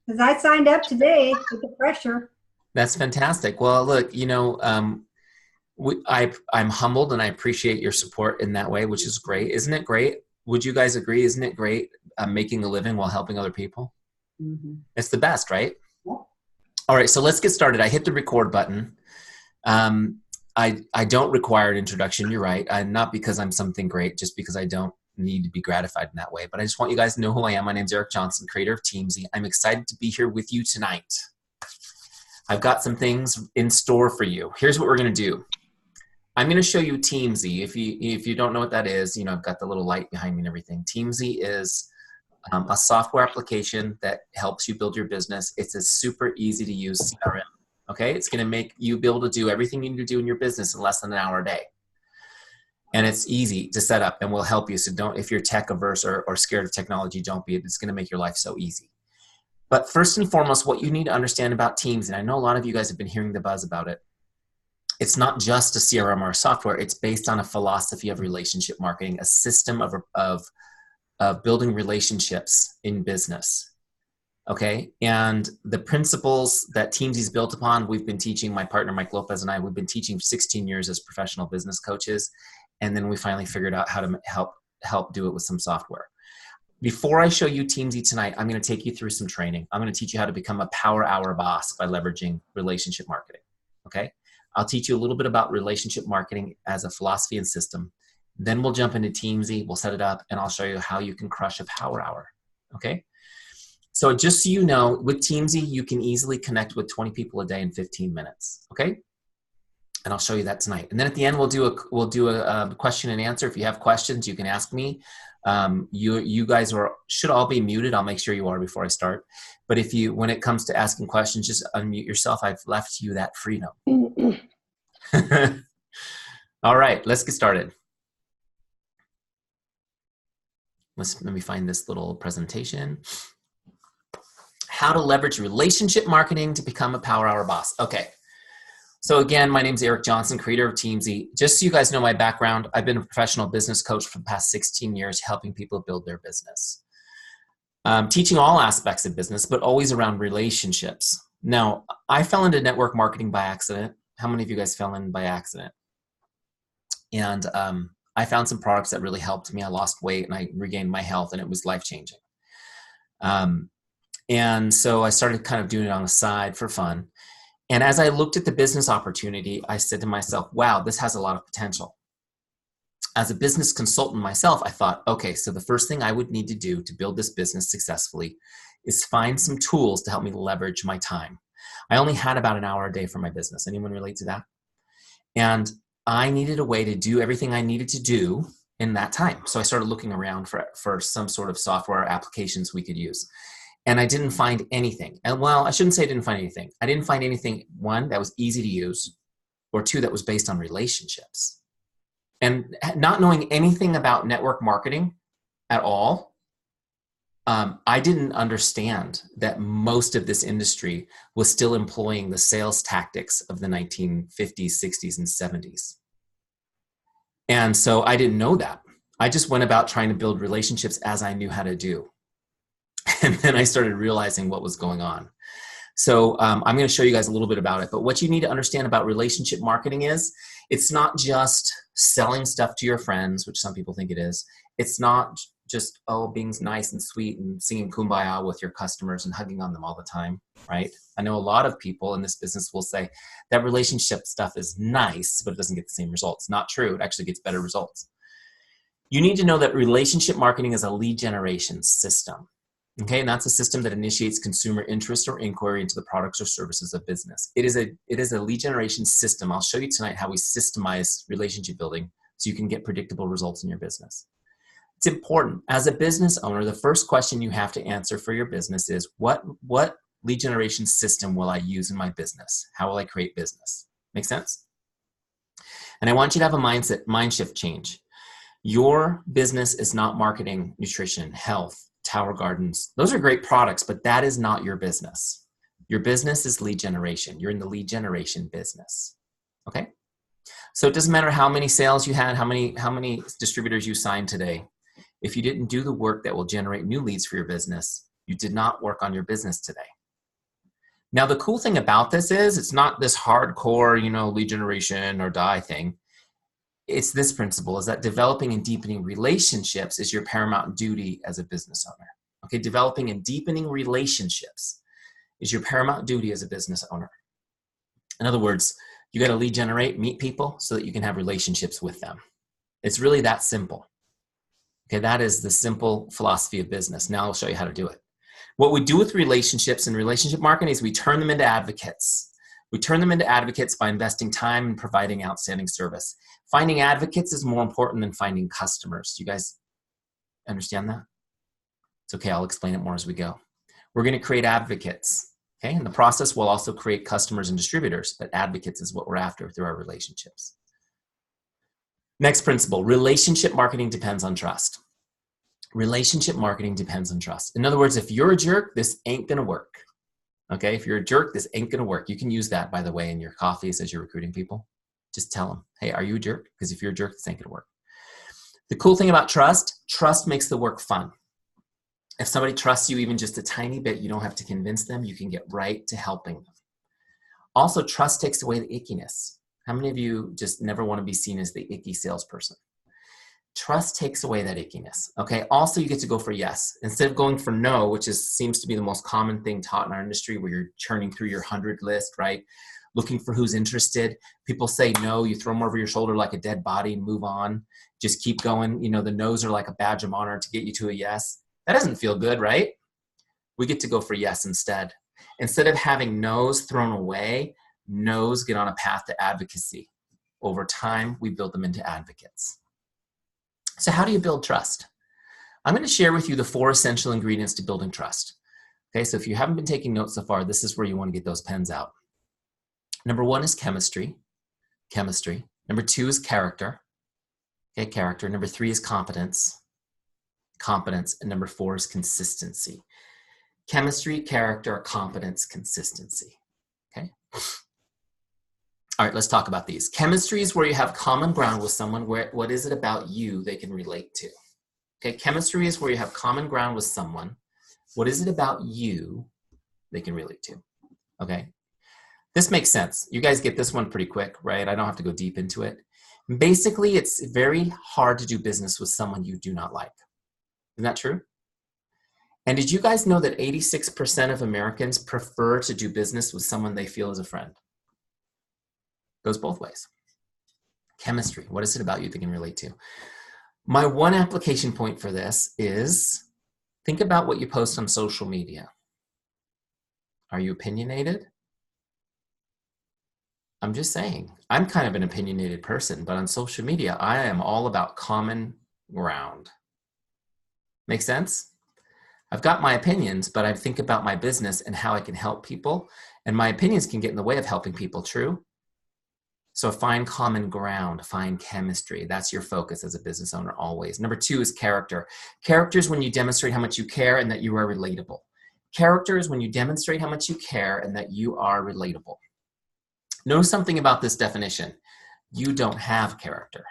Because I signed up today with the pressure. That's fantastic. Well, look, I'm humbled and I appreciate your support in that way, which is great. Isn't it great? Would you guys agree? Isn't it great making a living while helping other people? Mm-hmm. It's the best, right? Yep. All right, so let's get started. I hit the record button. Um, I don't require an introduction. You're right. Not because I'm something great, just because I don't need to be gratified in that way. But I just want you guys to know who I am. My name's Eric Johnson, creator of Teamzy. I'm excited to be here with you tonight. I've got some things in store for you. Here's what we're going to do. I'm going to show you Teamzy. If you don't know what that is, I've got the little light behind me and everything. Teamzy is a software application that helps you build your business. It's a super easy to use CRM. Okay, it's going to make you be able to do everything you need to do in your business in less than an hour a day. And it's easy to set up and will help you. So if you're tech averse or scared of technology, don't be. It's going to make your life so easy. But first and foremost, what you need to understand about Teams, and I know a lot of you guys have been hearing the buzz about it, it's not just a CRM or a software. It's based on a philosophy of relationship marketing, a system of building relationships in business. Okay, and the principles that Teamzy is built upon, we've been teaching, my partner Mike Lopez and I, we've been teaching for 16 years as professional business coaches, and then we finally figured out how to help do it with some software. Before I show you Teamzy tonight, I'm going to take you through some training. I'm going to teach you how to become a power hour boss by leveraging relationship marketing. Okay, I'll teach you a little bit about relationship marketing as a philosophy and system. Then we'll jump into Teamzy, we'll set it up, and I'll show you how you can crush a power hour. Okay. So just so you know, with Teamzy, you can easily connect with 20 people a day in 15 minutes, okay? And I'll show you that tonight. And then at the end, we'll do a question and answer. If you have questions, you can ask me. You guys should all be muted. I'll make sure you are before I start. But when it comes to asking questions, just unmute yourself. I've left you that freedom. All right, let's get started. Let me find this little presentation. How to leverage relationship marketing to become a power hour boss. Okay. So again, my name is Eric Johnson, creator of Teamzy. Just so you guys know my background, I've been a professional business coach for the past 16 years, helping people build their business. Teaching all aspects of business, but always around relationships. Now, I fell into network marketing by accident. How many of you guys fell in by accident? And I found some products that really helped me. I lost weight and I regained my health, and it was life-changing. And so I started kind of doing it on the side for fun. And as I looked at the business opportunity, I said to myself, wow, this has a lot of potential. As a business consultant myself, I thought, okay, so the first thing I would need to do to build this business successfully is find some tools to help me leverage my time. I only had about an hour a day for my business. Anyone relate to that? And I needed a way to do everything I needed to do in that time. So I started looking around for some sort of software applications we could use. And I didn't find anything. And well, I shouldn't say I didn't find anything. I didn't find anything, one, that was easy to use, or two, that was based on relationships. And not knowing anything about network marketing at all, I didn't understand that most of this industry was still employing the sales tactics of the 1950s, 60s, and 70s. And so I didn't know that. I just went about trying to build relationships as I knew how to do. And then I started realizing what was going on. So I'm going to show you guys a little bit about it. But what you need to understand about relationship marketing is it's not just selling stuff to your friends, which some people think it is. It's not just, being nice and sweet and singing Kumbaya with your customers and hugging on them all the time, right? I know a lot of people in this business will say that relationship stuff is nice, but it doesn't get the same results. Not true. It actually gets better results. You need to know that relationship marketing is a lead generation system. Okay, and that's a system that initiates consumer interest or inquiry into the products or services of business. It is a lead generation system. I'll show you tonight how we systemize relationship building so you can get predictable results in your business. It's important. As a business owner, the first question you have to answer for your business is, what lead generation system will I use in my business? How will I create business? Make sense? And I want you to have a mind shift change. Your business is not marketing, nutrition, health, Tower Gardens. Those are great products, but that is not your business. Your business is lead generation. You're in the lead generation business. Okay? So it doesn't matter how many sales you had, how many distributors you signed today. If you didn't do the work that will generate new leads for your business, you did not work on your business today. Now, the cool thing about this is it's not this hardcore, lead generation or die thing. It's this principle, is that developing and deepening relationships is your paramount duty as a business owner. Okay, developing and deepening relationships is your paramount duty as a business owner. In other words, you got to lead generate, meet people so that you can have relationships with them. It's really that simple. Okay, that is the simple philosophy of business. Now I'll show you how to do it. What we do with relationships and relationship marketing is we turn them into advocates. We turn them into advocates by investing time and providing outstanding service. Finding advocates is more important than finding customers. You guys understand that? It's okay, I'll explain it more as we go. We're going to create advocates. Okay, in the process, we'll also create customers and distributors, but advocates is what we're after through our relationships. Next principle, relationship marketing depends on trust. Relationship marketing depends on trust. In other words, if you're a jerk, this ain't going to work. Okay, if you're a jerk, this ain't going to work. You can use that, by the way, in your coffees as you're recruiting people. Just tell them, hey, are you a jerk? Because if you're a jerk, this ain't going to work. The cool thing about trust makes the work fun. If somebody trusts you even just a tiny bit, you don't have to convince them. You can get right to helping them. Also, trust takes away the ickiness. How many of you just never want to be seen as the icky salesperson? Trust takes away that ickiness. Okay. Also, you get to go for yes instead of going for no, which seems to be the most common thing taught in our industry, where you're churning through your 100 list, right? Looking for who's interested. People say no, you throw them over your shoulder like a dead body and move on. Just keep going. The no's are like a badge of honor to get you to a yes. That doesn't feel good, right? We get to go for yes instead. Instead of having no's thrown away, no's get on a path to advocacy. Over time, we build them into advocates. So how do you build trust? I'm going to share with you the 4 essential ingredients to building trust. Okay, so if you haven't been taking notes so far, this is where you want to get those pens out. Number 1 is chemistry. Number 2 is character. Okay, character. Number 3 is competence. And number 4 is consistency. Chemistry, character, competence, consistency. Okay. All right, let's talk about these. Chemistry is where you have common ground with someone. What is it about you they can relate to? Okay, chemistry is where you have common ground with someone. What is it about you they can relate to? Okay, this makes sense. You guys get this one pretty quick, right? I don't have to go deep into it. Basically, it's very hard to do business with someone you do not like. Isn't that true? And did you guys know that 86% of Americans prefer to do business with someone they feel is a friend? Goes both ways. Chemistry, what is it about you they can relate to? My one application point for this is think about what you post on social media. Are you opinionated? I'm just saying, I'm kind of an opinionated person, but on social media, I am all about common ground. Make sense? I've got my opinions, but I think about my business and how I can help people, and my opinions can get in the way of helping people, true? So find common ground, find chemistry. That's your focus as a business owner always. Number 2 is character. Character is when you demonstrate how much you care and that you are relatable. Character is when you demonstrate how much you care and that you are relatable. Know something about this definition. You don't have character.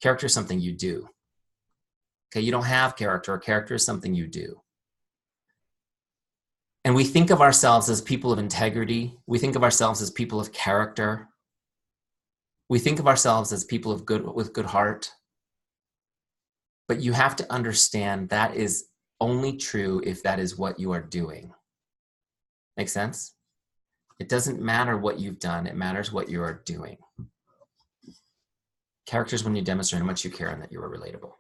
Character is something you do. Okay, you don't have character. Character is something you do. And we think of ourselves as people of integrity. We think of ourselves as people of character. We think of ourselves as people of with good heart. But you have to understand that is only true if that is what you are doing. Make sense? It doesn't matter what you've done. It matters what you are doing. Character is when you demonstrate how much you care and that you are relatable.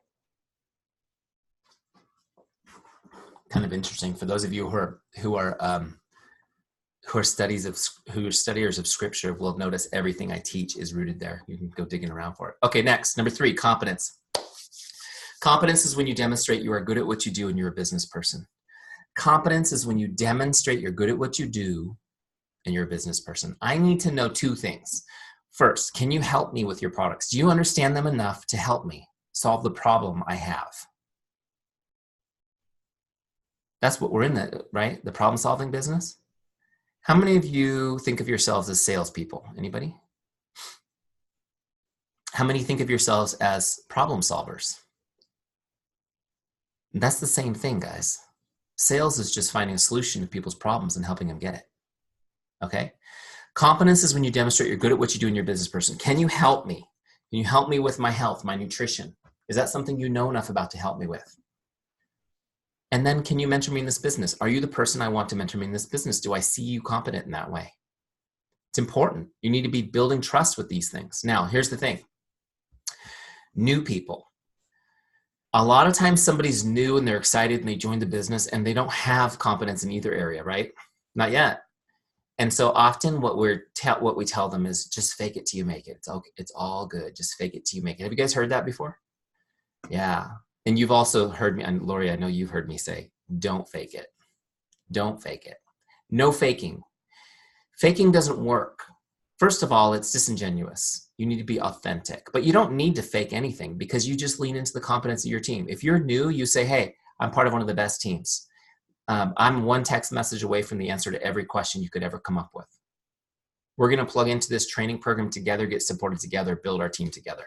Kind of interesting for those of you who are studiers of scripture will notice everything I teach is rooted there. You can go digging around for it. Okay, next, number 3, competence. Competence is when you demonstrate you are good at what you do and you're a business person. Competence is when you demonstrate you're good at what you do and you're a business person. I need to know 2 things. First, can you help me with your products? Do you understand them enough to help me solve the problem I have? That's what we're in, right? The problem-solving business. How many of you think of yourselves as salespeople? Anybody? How many think of yourselves as problem solvers? That's the same thing, guys. Sales is just finding a solution to people's problems and helping them get it. Okay. Competence is when you demonstrate you're good at what you do and you're a business person. Can you help me? Can you help me with my health, my nutrition? Is that something you know enough about to help me with? And then can you mentor me in this business? Are you the person I want to mentor me in this business? Do I see you competent in that way? It's important. You need to be building trust with these things. Now, here's the thing. New people. A lot of times somebody's new and they're excited and they join the business and they don't have competence in either area, right? Not yet. And so often what we tell them is just fake it till you make it. It's okay. It's all good. Just fake it till you make it. Have you guys heard that before? Yeah. And you've also heard me, and Lori, I know you've heard me say, don't fake it. Don't fake it. No faking. Faking doesn't work. First of all, it's disingenuous. You need to be authentic, but you don't need to fake anything because you just lean into the competence of your team. If you're new, you say, hey, I'm part of one of the best teams. I'm one text message away from the answer to every question you could ever come up with. We're going to plug into this training program together, get supported together, build our team together.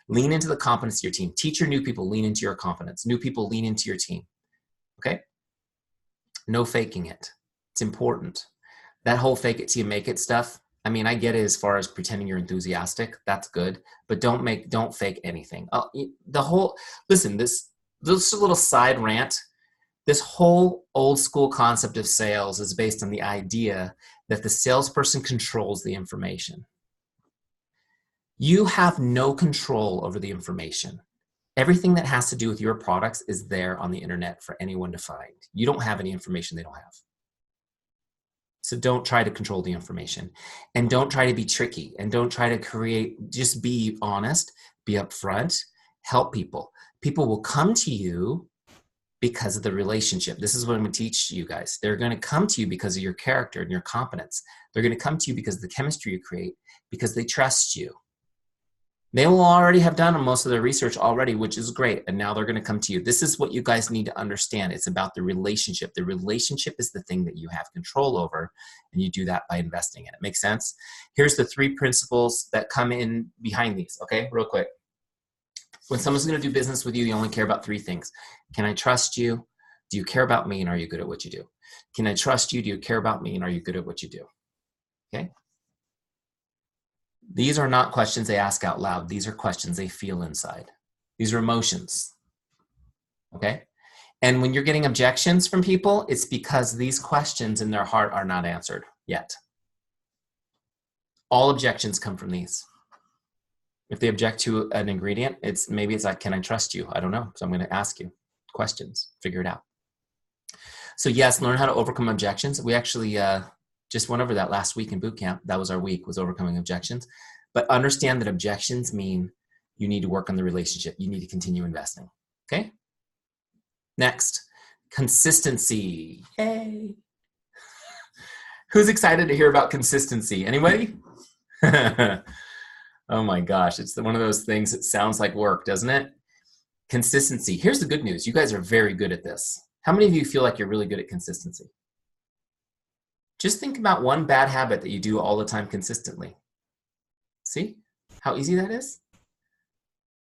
Lean into the competence of your team. Teach your new people, lean into your competence. New people, lean into your team. Okay? No faking it. It's important. That whole fake it till you make it stuff, I mean, I get it as far as pretending you're enthusiastic. That's good. But don't fake anything. Listen, this little side rant. This whole old school concept of sales is based on the idea that the salesperson controls the information. You have no control over the information. Everything that has to do with your products is there on the internet for anyone to find. You don't have any information they don't have. So don't try to control the information, and don't try to be tricky, and don't try to create, just be honest, be upfront, help people. People will come to you because of the relationship. This is what I'm going to teach you guys. They're going to come to you because of your character and your competence. They're going to come to you because of the chemistry you create, because they trust you. They will already have done most of their research already, which is great. And now they're going to come to you. This is what you guys need to understand. It's about the relationship. The relationship is the thing that you have control over, and you do that by investing in it. Make sense? Here's the 3 principles that come in behind these. Okay, real quick. When someone's going to do business with you, you only care about 3 things. Can I trust you? Do you care about me? And are you good at what you do? Can I trust you? Do you care about me? And are you good at what you do? Okay. These are not questions they ask out loud. These are questions they feel inside. These are emotions. Okay. And when you're getting objections from people, it's because these questions in their heart are not answered yet. All objections come from these. If they object to an ingredient, maybe it's like, can I trust you? I don't know. So I'm going to ask you questions, figure it out. So yes, learn how to overcome objections. We actually just went over that last week in boot camp. That was our week, was overcoming objections. But understand that objections mean you need to work on the relationship. You need to continue investing. Okay? Next, consistency. Yay. Who's excited to hear about consistency? Anybody? Oh my gosh, it's one of those things that sounds like work, doesn't it? Consistency. Here's the good news. You guys are very good at this. How many of you feel like you're really good at consistency? Just think about one bad habit that you do all the time consistently. See how easy that is?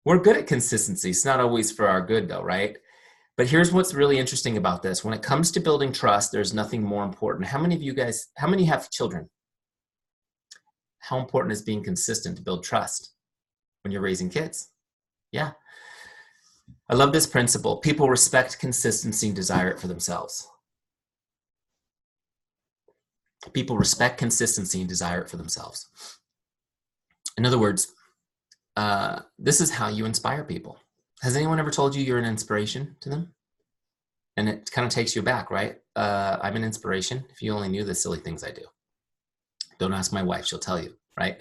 We're good at consistency. It's not always for our good though, right? But here's what's really interesting about this. When it comes to building trust, there's nothing more important. How many have children? How important is being consistent to build trust when you're raising kids? Yeah. I love this principle. People respect consistency and desire it for themselves. People respect consistency and desire it for themselves. In other words, this is how you inspire people. Has anyone ever told you you're an inspiration to them? And it kind of takes you back, right? I'm an inspiration. If you only knew the silly things I do. Don't ask my wife, she'll tell you, right?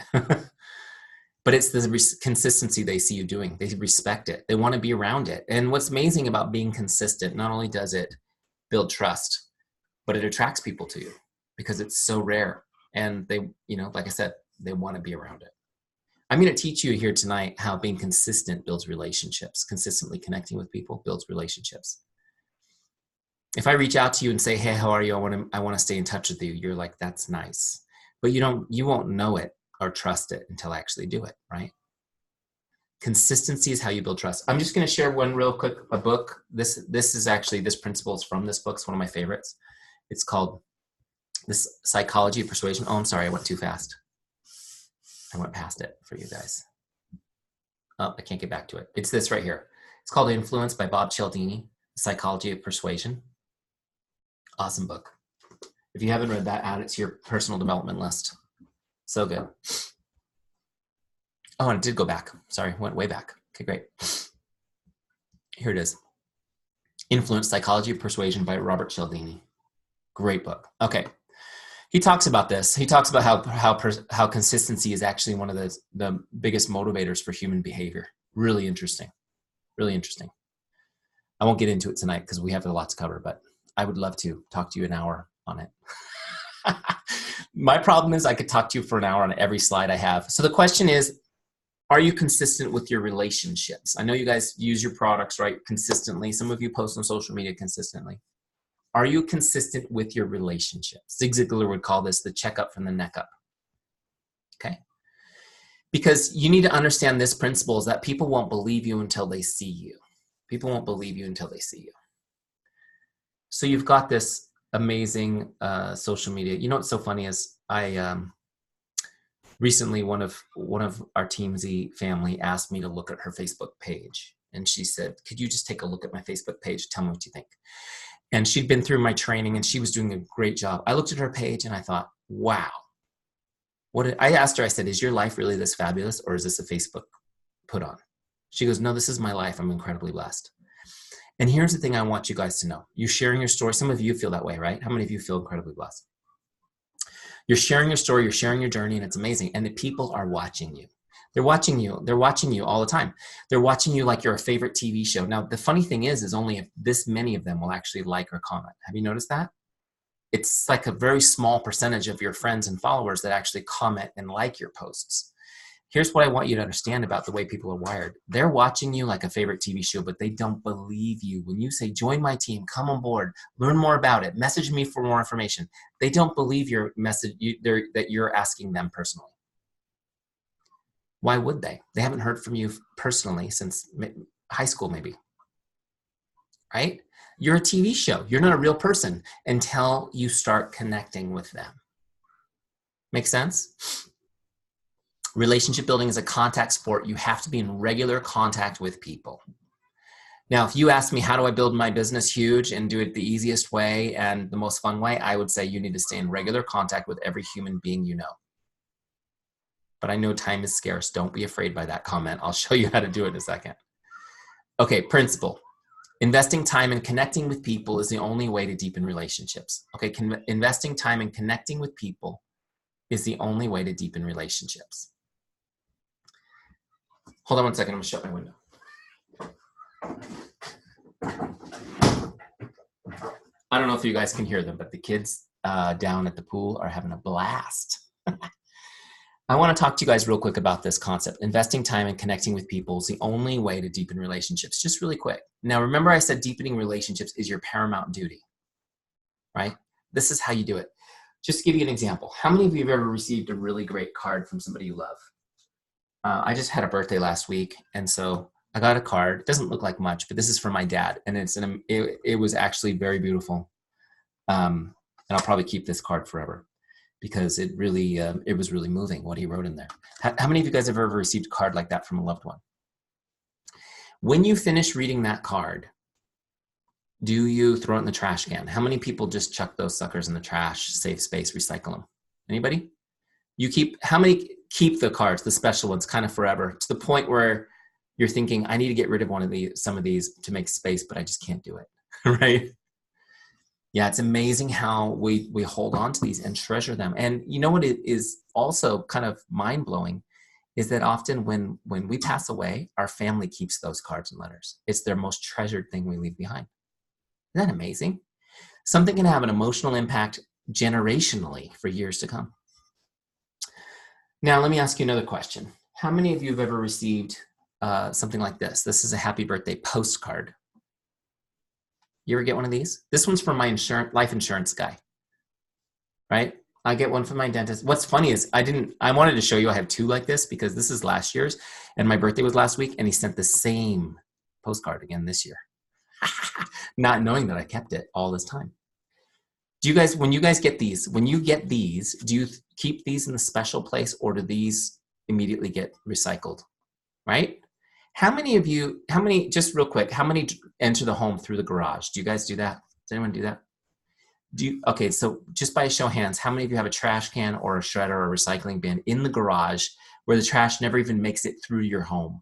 But it's the consistency they see you doing. They respect it. They want to be around it. And what's amazing about being consistent, not only does it build trust, but it attracts people to you because it's so rare. And they, like I said, they want to be around it. I'm going to teach you here tonight how being consistent builds relationships. Consistently connecting with people builds relationships. If I reach out to you and say, hey, how are you? I want to stay in touch with you. You're like, that's nice. But you won't know it or trust it until I actually do it, right? Consistency is how you build trust. I'm just going to share one real quick, a book. This principle is from this book. It's one of my favorites. It's called This psychology of persuasion. Oh, I'm sorry, I went too fast. I went past it for you guys. Oh, I can't get back to it. It's this right here. It's called Influence by Bob Cialdini, Psychology of Persuasion. Awesome book. If you haven't read that, add it to your personal development list. So good. Oh, and it did go back. Sorry, went way back. Okay, great. Here it is. Influence, Psychology of Persuasion by Robert Cialdini. Great book. Okay. He talks about this. He talks about how consistency is actually one of the biggest motivators for human behavior. Really interesting. Really interesting. I won't get into it tonight because we have a lot to cover, but I would love to talk to you an hour on it. My problem is I could talk to you for an hour on every slide I have. So the question is, are you consistent with your relationships? I know you guys use your products, right, consistently. Some of you post on social media consistently. Are you consistent with your relationships? Zig Ziglar would call this the checkup from the neck up. Okay? Because you need to understand this principle is that people won't believe you until they see you. People won't believe you until they see you. So you've got this amazing social media. You know what's so funny is I recently one of our Teamzy family asked me to look at her Facebook page, and she said, "Could you just take a look at my Facebook page? Tell me what you think." And she'd been through my training, and she was doing a great job. I looked at her page, and I thought, "Wow." I asked her, I said, "Is your life really this fabulous, or is this a Facebook put on?" She goes, "No, this is my life. I'm incredibly blessed." And here's the thing I want you guys to know. You're sharing your story. Some of you feel that way, right? How many of you feel incredibly blessed? You're sharing your story, you're sharing your journey, and it's amazing. And the people are watching you. They're watching you. They're watching you all the time. They're watching you like you're a favorite TV show. Now, the funny thing is only this many of them will actually like or comment. Have you noticed that? It's like a very small percentage of your friends and followers that actually comment and like your posts. Here's what I want you to understand about the way people are wired. They're watching you like a favorite TV show, but they don't believe you. When you say, "Join my team, come on board, learn more about it, message me for more information," they don't believe your message that you're asking them personally. Why would they? They haven't heard from you personally since high school, maybe, right? You're a TV show. You're not a real person until you start connecting with them. Make sense? Relationship building is a contact sport. You have to be in regular contact with people. Now, if you ask me, how do I build my business huge and do it the easiest way and the most fun way, I would say you need to stay in regular contact with every human being you know. But I know time is scarce. Don't be afraid by that comment. I'll show you how to do it in a second. Okay, principle. Investing time in connecting with people is the only way to deepen relationships. Okay, investing time in connecting with people is the only way to deepen relationships. Hold on one second, I'm gonna shut my window. I don't know if you guys can hear them, but the kids down at the pool are having a blast. I wanna talk to you guys real quick about this concept. Investing time in connecting with people is the only way to deepen relationships, just really quick. Now, remember I said deepening relationships is your paramount duty, right? This is how you do it. Just to give you an example, how many of you have ever received a really great card from somebody you love? I just had a birthday last week, and so I got a card. It doesn't look like much, but this is from my dad, and it was actually very beautiful. And I'll probably keep this card forever because it really it was really moving what he wrote in there. How many of you guys have ever received a card like that from a loved one? When you finish reading that card, do you throw it in the trash can? How many people just chuck those suckers in the trash, save space, recycle them? Anybody? How many keep the cards, the special ones, kind of forever, to the point where you're thinking, I need to get rid of some of these to make space, but I just can't do it, right? Yeah, it's amazing how we hold on to these and treasure them. And you know what it is also kind of mind-blowing is that often when we pass away, our family keeps those cards and letters. It's their most treasured thing we leave behind. Isn't that amazing? Something can have an emotional impact generationally for years to come. Now, let me ask you another question. How many of you have ever received something like this? This is a happy birthday postcard. You ever get one of these? This one's from my life insurance guy, right? I get one from my dentist. What's funny is I wanted to show you I have two like this because this is last year's and my birthday was last week and he sent the same postcard again this year, not knowing that I kept it all this time. Do you guys, when you get these, do you keep these in the special place or do these immediately get recycled? Right? How many of you, just real quick, how many enter the home through the garage? Do you guys do that? Does anyone do that? Okay, so just by a show of hands, how many of you have a trash can or a shredder or a recycling bin in the garage where the trash never even makes it through your home?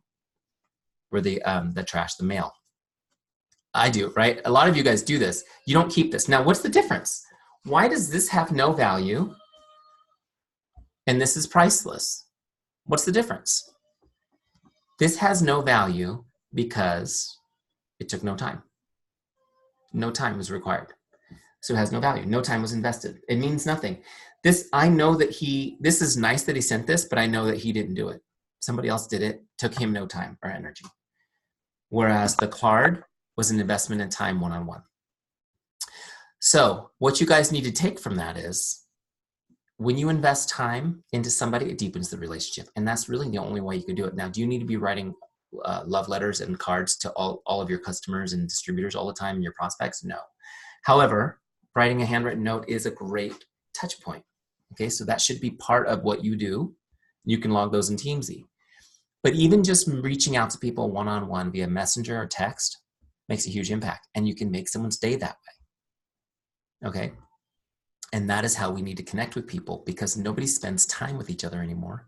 Where the trash, the mail. I do, right? A lot of you guys do this. You don't keep this. Now, what's the difference? Why does this have no value and this is priceless? What's the difference? This has no value because it took no time. No time was required. So it has no value. No time was invested. It means nothing. I know that this is nice that he sent this, but I know that he didn't do it. Somebody else did it. Took him no time or energy. Whereas the card was an investment in time one-on-one. So what you guys need to take from that is when you invest time into somebody, it deepens the relationship. And that's really the only way you can do it. Now, do you need to be writing love letters and cards to all of your customers and distributors all the time and your prospects? No. However, writing a handwritten note is a great touch point. Okay, so that should be part of what you do. You can log those in Teamzy. But even just reaching out to people one-on-one via messenger or text makes a huge impact. And you can make someone's day that way. Okay? And that is how we need to connect with people because nobody spends time with each other anymore.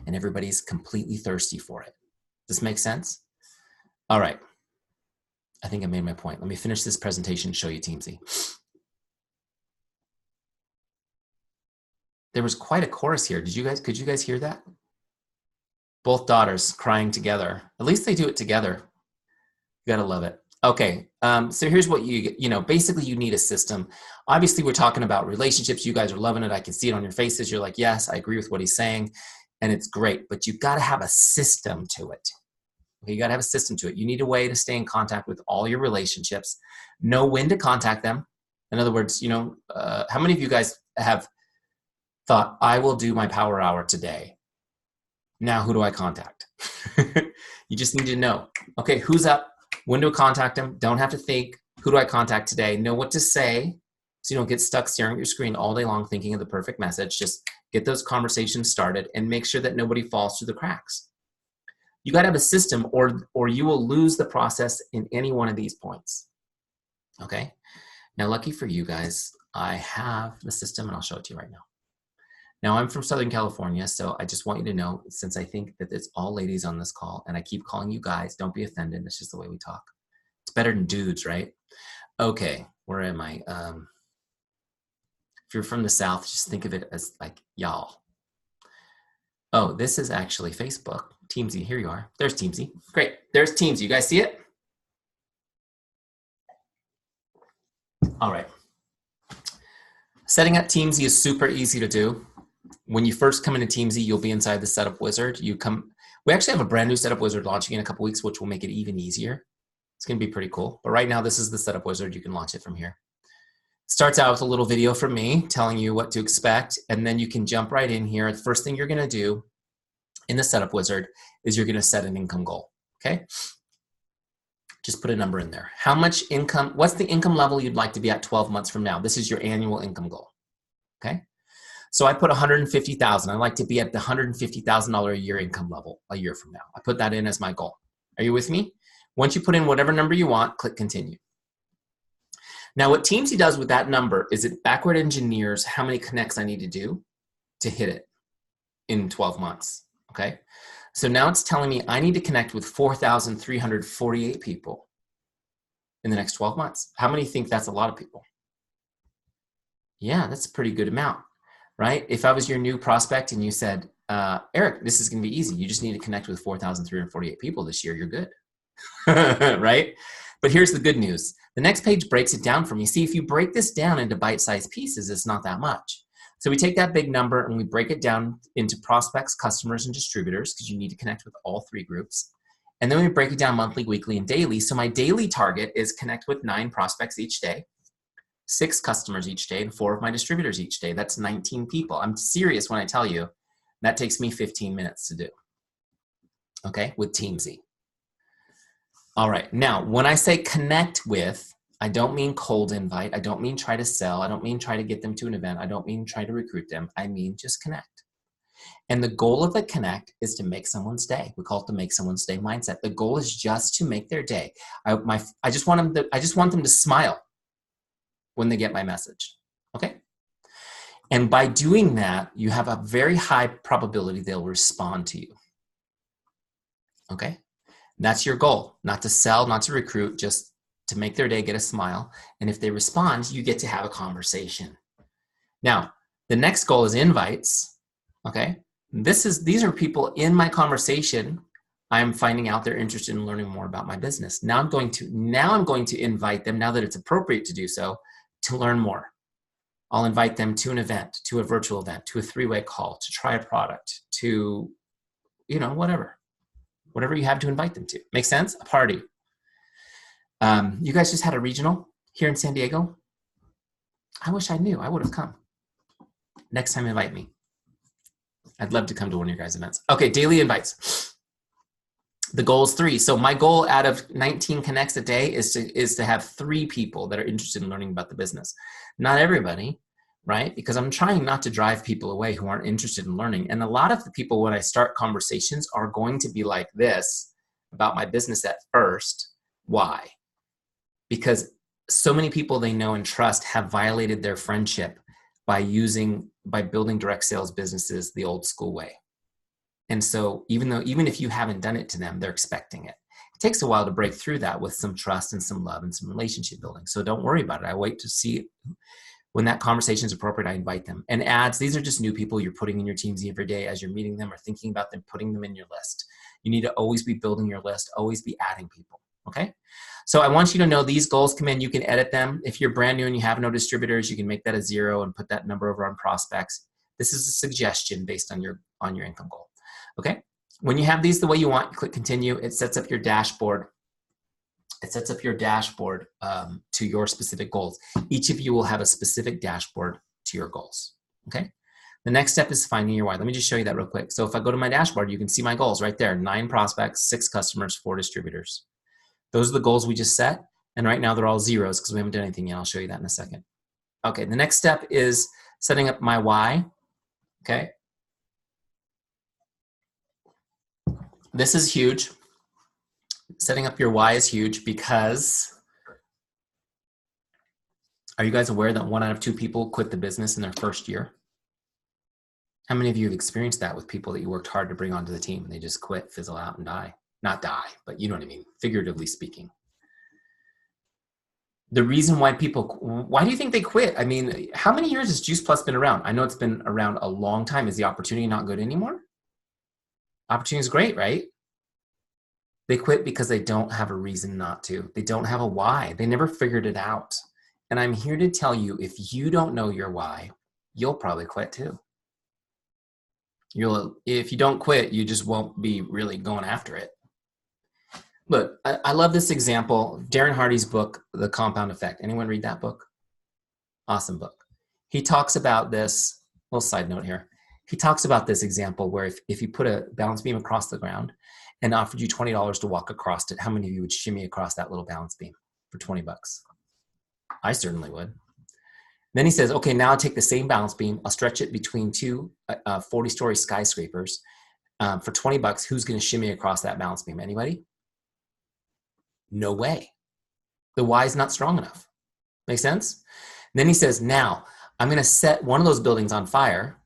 And everybody's completely thirsty for it. Does this make sense? All right. I think I made my point. Let me finish this presentation and show you Teamzy. There was quite a chorus here. Could you guys hear that? Both daughters crying together. At least they do it together. You gotta love it. Okay, so here's what basically you need a system. Obviously we're talking about relationships. You guys are loving it. I can see it on your faces. You're like, yes, I agree with what he's saying. And it's great, but you've gotta have a system to it. Okay, you gotta have a system to it. You need a way to stay in contact with all your relationships, know when to contact them. In other words, how many of you guys have thought, I will do my power hour today. Now, who do I contact? You just need to know, okay, who's up? When do I contact them? Don't have to think, who do I contact today? Know what to say so you don't get stuck staring at your screen all day long thinking of the perfect message. Just get those conversations started and make sure that nobody falls through the cracks. You got to have a system or you will lose the process in any one of these points. Okay? Now, lucky for you guys, I have the system and I'll show it to you right now. Now, I'm from Southern California, so I just want you to know, since I think that it's all ladies on this call, and I keep calling you guys, don't be offended. It's just the way we talk. It's better than dudes, right? Okay, where am I? If you're from the South, just think of it as like y'all. Oh, this is actually Facebook. Teamzy, here you are. There's Teamzy. Great, there's Teamzy. You guys see it? All right. Setting up Teamzy is super easy to do. When you first come into Teamzy, you'll be inside the setup wizard. We actually have a brand new setup wizard launching in a couple weeks, which will make it even easier. It's going to be pretty cool. But right now, this is the setup wizard. You can launch it from here. It starts out with a little video from me telling you what to expect, and then you can jump right in here. The first thing you're going to do in the setup wizard is you're going to set an income goal. Okay? Just put a number in there. How much income? What's the income level you'd like to be at 12 months from now? This is your annual income goal. Okay? So I put 150,000. I like to be at the $150,000 a year income level a year from now. I put that in as my goal. Are you with me? Once you put in whatever number you want, click continue. Now what Teamzy does with that number is it backward engineers how many connects I need to do to hit it in 12 months, okay? So now it's telling me I need to connect with 4,348 people in the next 12 months. How many think that's a lot of people? Yeah, that's a pretty good amount. Right? If I was your new prospect and you said, Eric, this is going to be easy. You just need to connect with 4,348 people this year. You're good. Right? But here's the good news. The next page breaks it down for me. See, if you break this down into bite-sized pieces, it's not that much. So we take that big number and we break it down into prospects, customers, and distributors because you need to connect with all three groups. And then we break it down monthly, weekly, and daily. So my daily target is connect with 9 prospects each day, 6 customers each day, and 4 of my distributors each day. That's 19 people. I'm serious when I tell you that takes me 15 minutes to do, okay, with Teamzy. All right, now when I say connect with, I don't mean cold invite. I don't mean try to sell. I don't mean try to get them to an event. I don't mean try to recruit them. I mean just connect. And the goal of the connect is to make someone's day. We call it the make someone's day mindset. The goal is just to make their day. I just want them to smile when they get my message. Okay? And by doing that, you have a very high probability they'll respond to you. Okay? That's your goal. Not to sell, not to recruit, just to make their day, get a smile. And if they respond, you get to have a conversation. Now, the next goal is invites. Okay? These are people in my conversation. I'm finding out they're interested in learning more about my business. Now I'm going to invite them, now that it's appropriate to do so, to learn more. I'll invite them to an event, to a virtual event, to a 3-way call, to try a product, to, whatever you have to invite them to. Make sense? A party. You guys just had a regional here in San Diego. I wish I knew. I would have come. Next time, invite me. I'd love to come to one of your guys' events. Okay, daily invites. The goal is 3. So my goal out of 19 connects a day is to have 3 people that are interested in learning about the business. Not everybody, right? Because I'm trying not to drive people away who aren't interested in learning. And a lot of the people, when I start conversations, are going to be like this about my business at first. Why? Because so many people they know and trust have violated their friendship by building direct sales businesses the old school way. And so even if you haven't done it to them, they're expecting it. It takes a while to break through that with some trust and some love and some relationship building. So don't worry about it. I wait to see when that conversation is appropriate. I invite them. And ads, these are just new people you're putting in your Teamzy every day as you're meeting them or thinking about them, putting them in your list. You need to always be building your list, always be adding people. Okay? So I want you to know these goals come in. You can edit them. If you're brand new and you have no distributors, you can make that a 0 and put that number over on prospects. This is a suggestion based on your income goal. Okay? When you have these the way you want, you click continue. It sets up your dashboard. To your specific goals. Each of you will have a specific dashboard to your goals. Okay? The next step is finding your why. Let me just show you that real quick. So if I go to my dashboard, you can see my goals right there. 9 prospects, 6 customers, 4 distributors. Those are the goals we just set. And right now they're all zeros because we haven't done anything yet. I'll show you that in a second. Okay, the next step is setting up my why. Okay. This is huge. Setting up your why is huge because are you guys aware that 1 out of 2 people quit the business in their first year? How many of you have experienced that with people that you worked hard to bring onto the team and they just quit, fizzle out, and die? Not die, but you know what I mean, figuratively speaking. The reason why why do you think they quit? I mean, how many years has Juice Plus been around? I know it's been around a long time. Is the opportunity not good anymore? Opportunity is great, right? They quit because they don't have a reason not to. They don't have a why. They never figured it out. And I'm here to tell you, if you don't know your why, you'll probably quit too. If you don't quit, you just won't be really going after it. Look, I love this example. Darren Hardy's book, The Compound Effect. Anyone read that book? Awesome book. He talks about this, little side note here. He talks about this example where if you put a balance beam across the ground and offered you $20 to walk across it, how many of you would shimmy across that little balance beam for 20 bucks? I certainly would. Then he says, okay, now I'll take the same balance beam. I'll stretch it between 2 40-story skyscrapers. For 20 bucks, who's going to shimmy across that balance beam? Anybody? No way. The why is not strong enough. Make sense? Then he says, now I'm going to set one of those buildings on fire.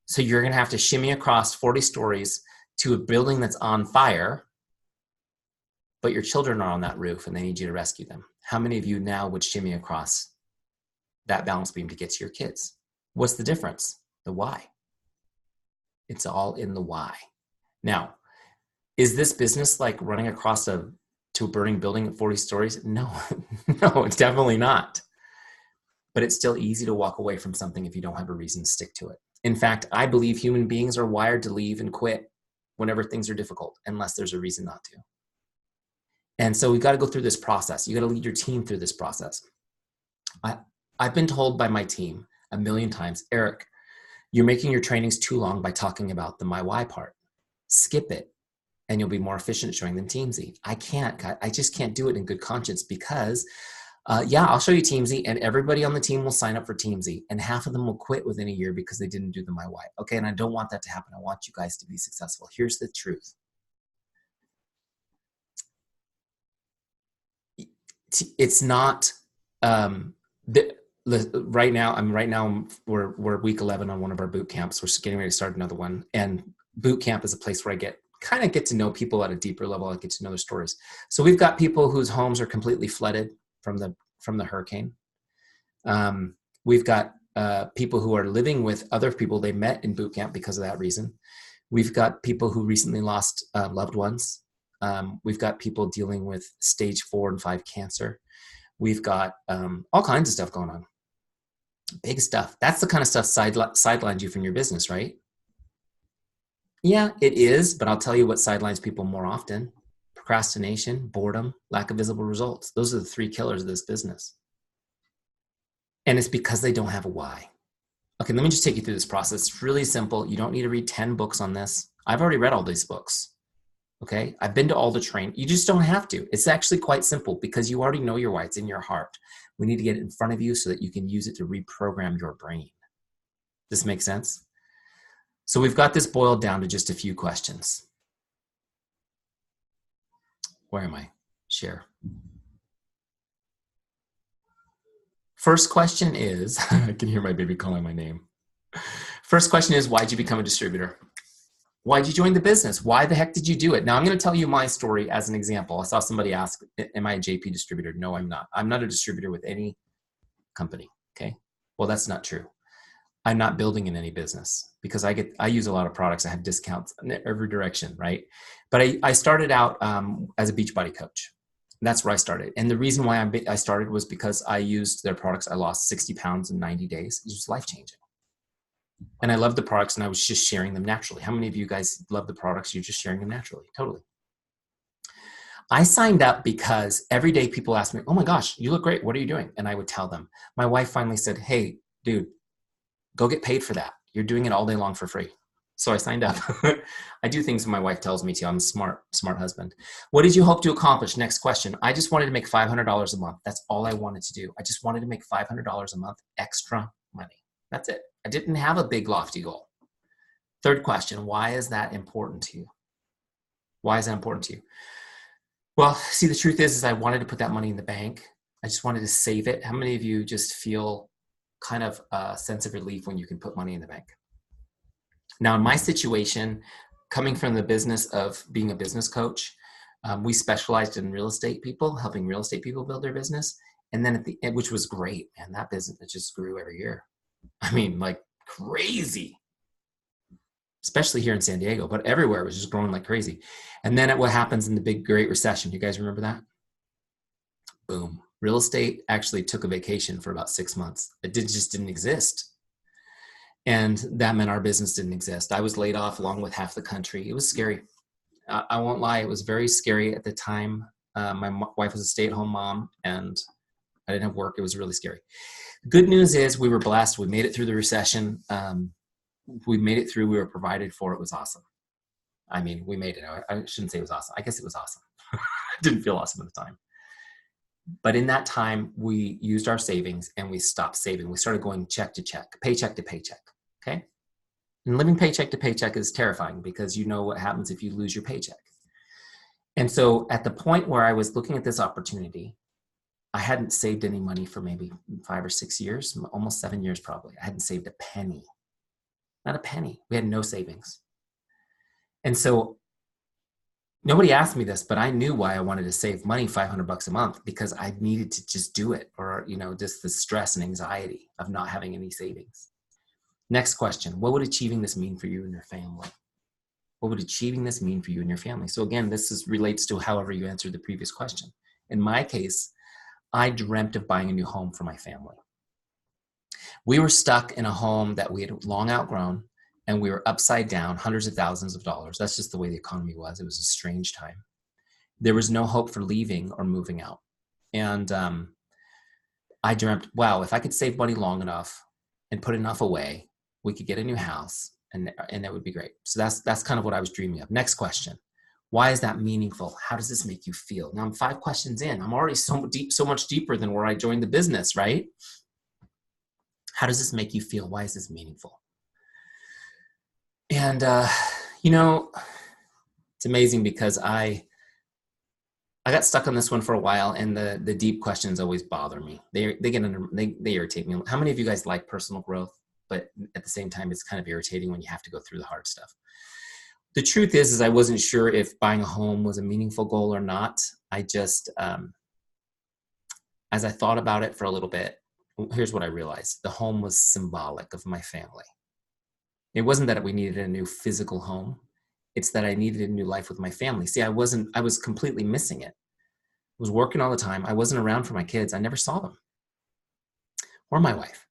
So you're going to have to shimmy across 40 stories to a building that's on fire, but your children are on that roof and they need you to rescue them. How many of you now would shimmy across that balance beam to get to your kids? What's the difference? The why. It's all in the why. Now, is this business like running across to a burning building at 40 stories? No, no, it's definitely not. But it's still easy to walk away from something if you don't have a reason to stick to it. In fact, I believe human beings are wired to leave and quit whenever things are difficult, unless there's a reason not to. And so we've got to go through this process. You got to lead your team through this process. I've been told by my team a million times, Eric, you're making your trainings too long by talking about the my why part. Skip it and you'll be more efficient at showing them Teamzy. I just can't do it in good conscience because Yeah, I'll show you Teamzy, and everybody on the team will sign up for Teamzy, and half of them will quit within a year because they didn't do the My Why. Okay, and I don't want that to happen. I want you guys to be successful. Here's the truth. It's not right now we're week 11 on one of our boot camps. We're getting ready to start another one, and boot camp is a place where I get to know people at a deeper level. I get to know their stories. So we've got people whose homes are completely flooded from the hurricane. We've got people who are living with other people they met in boot camp because of that reason. We've got people who recently lost loved ones. We've got people dealing with stage 4 and 5 cancer. We've got all kinds of stuff going on. Big stuff. That's the kind of stuff sidelines you from your business, right? Yeah, it is, but I'll tell you what sidelines people more often. Procrastination, boredom, lack of visible results. Those are the 3 killers of this business. And it's because they don't have a why. Okay, let me just take you through this process. It's really simple. You don't need to read 10 books on this. I've already read all these books. Okay, I've been to all the training. You just don't have to. It's actually quite simple because you already know your why. It's in your heart. We need to get it in front of you so that you can use it to reprogram your brain. Does this make sense? So we've got this boiled down to just a few questions. Where am I? Share. First question is, I can hear my baby calling my name. First question is, why'd you become a distributor? Why'd you join the business? Why the heck did you do it? Now I'm going to tell you my story as an example. I saw somebody ask, am I a JP distributor? No, I'm not. I'm not a distributor with any company. Okay. Well, that's not true. I'm not building in any business because I use a lot of products. I have discounts in every direction, right? But I started out as a Beachbody coach. That's where I started. And the reason why I started was because I used their products. I lost 60 pounds in 90 days. It was life-changing. And I loved the products and I was just sharing them naturally. How many of you guys love the products? You're just sharing them naturally. Totally. I signed up because every day people ask me, oh my gosh, you look great. What are you doing? And I would tell them. My wife finally said, hey, dude, go get paid for that. You're doing it all day long for free. So I signed up. I do things my wife tells me to. I'm a smart husband. What did you hope to accomplish? Next question. I just wanted to make $500 a month. That's all I wanted to do. I just wanted to make $500 a month extra money. That's it. I didn't have a big lofty goal. Third question. Why is that important to you? Why is that important to you? Well, see, the truth is I wanted to put that money in the bank. I just wanted to save it. How many of you just feel kind of a sense of relief when you can put money in the bank? Now, in my situation, coming from the business of being a business coach, we specialized in real estate people, helping real estate people build their business. And then at the end, which was great, man, that business, it just grew every year. I mean, like crazy, especially here in San Diego, but everywhere it was just growing like crazy. And then what happens in the big Great Recession? You guys remember that? Boom. Real estate actually took a vacation for about 6 months. It just didn't exist. And that meant our business didn't exist. I was laid off along with half the country. It was scary. I won't lie. It was very scary at the time. My wife was a stay-at-home mom and I didn't have work. It was really scary. Good news is we were blessed. We made it through the recession. We made it through. We were provided for. It was awesome. I mean, we made it. I shouldn't say it was awesome. I guess it was awesome. It didn't feel awesome at the time. But in that time, we used our savings and we stopped saving. We started going check to check, paycheck to paycheck. Okay. And living paycheck to paycheck is terrifying because you know what happens if you lose your paycheck. And so at the point where I was looking at this opportunity, I hadn't saved any money for maybe 5 or 6 years, almost 7 years probably. I hadn't saved a penny, not a penny. We had no savings. And so nobody asked me this, but I knew why I wanted to save money, $500 a month, because I needed to just do it, or, you know, just the stress and anxiety of not having any savings. Next question. What would achieving this mean for you and your family? What would achieving this mean for you and your family? So again, this relates to however you answered the previous question. In my case, I dreamt of buying a new home for my family. We were stuck in a home that we had long outgrown, and we were upside down, hundreds of thousands of dollars. That's just the way the economy was. It was a strange time. There was no hope for leaving or moving out. And I dreamt, wow, if I could save money long enough and put enough away, we could get a new house and that would be great. So that's kind of what I was dreaming of. Next question. Why is that meaningful? How does this make you feel? Now I'm 5 questions in. I'm already so much deeper than where I joined the business, right? How does this make you feel? Why is this meaningful? And, you know, it's amazing because I got stuck on this one for a while, and the deep questions always bother me. They irritate me. How many of you guys like personal growth? But at the same time, it's kind of irritating when you have to go through the hard stuff. The truth is I wasn't sure if buying a home was a meaningful goal or not. I just, as I thought about it for a little bit, here's what I realized. The home was symbolic of my family. It wasn't that we needed a new physical home. It's that I needed a new life with my family. See, I was completely missing it. I was working all the time. I wasn't around for my kids. I never saw them or my wife.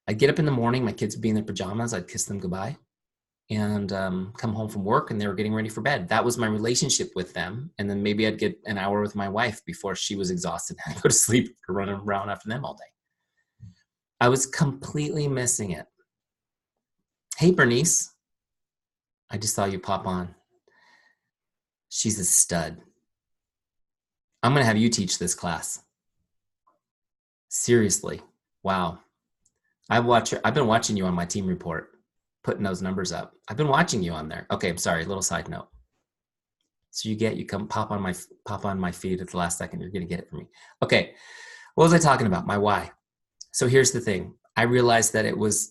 I'd get up in the morning, my kids would be in their pajamas. I'd kiss them goodbye and come home from work, and they were getting ready for bed. That was my relationship with them. And then maybe I'd get an hour with my wife before she was exhausted and I'd go to sleep or run around after them all day. I was completely missing it. Hey, Bernice. I just saw you pop on. She's a stud. I'm going to have you teach this class. Seriously. Wow. I've been watching you on my team report, putting those numbers up. I've been watching you on there. Okay, I'm sorry, little side note. So you come pop on my feed at the last second. You're going to get it from me. Okay, what was I talking about? My why. So here's the thing. I realized that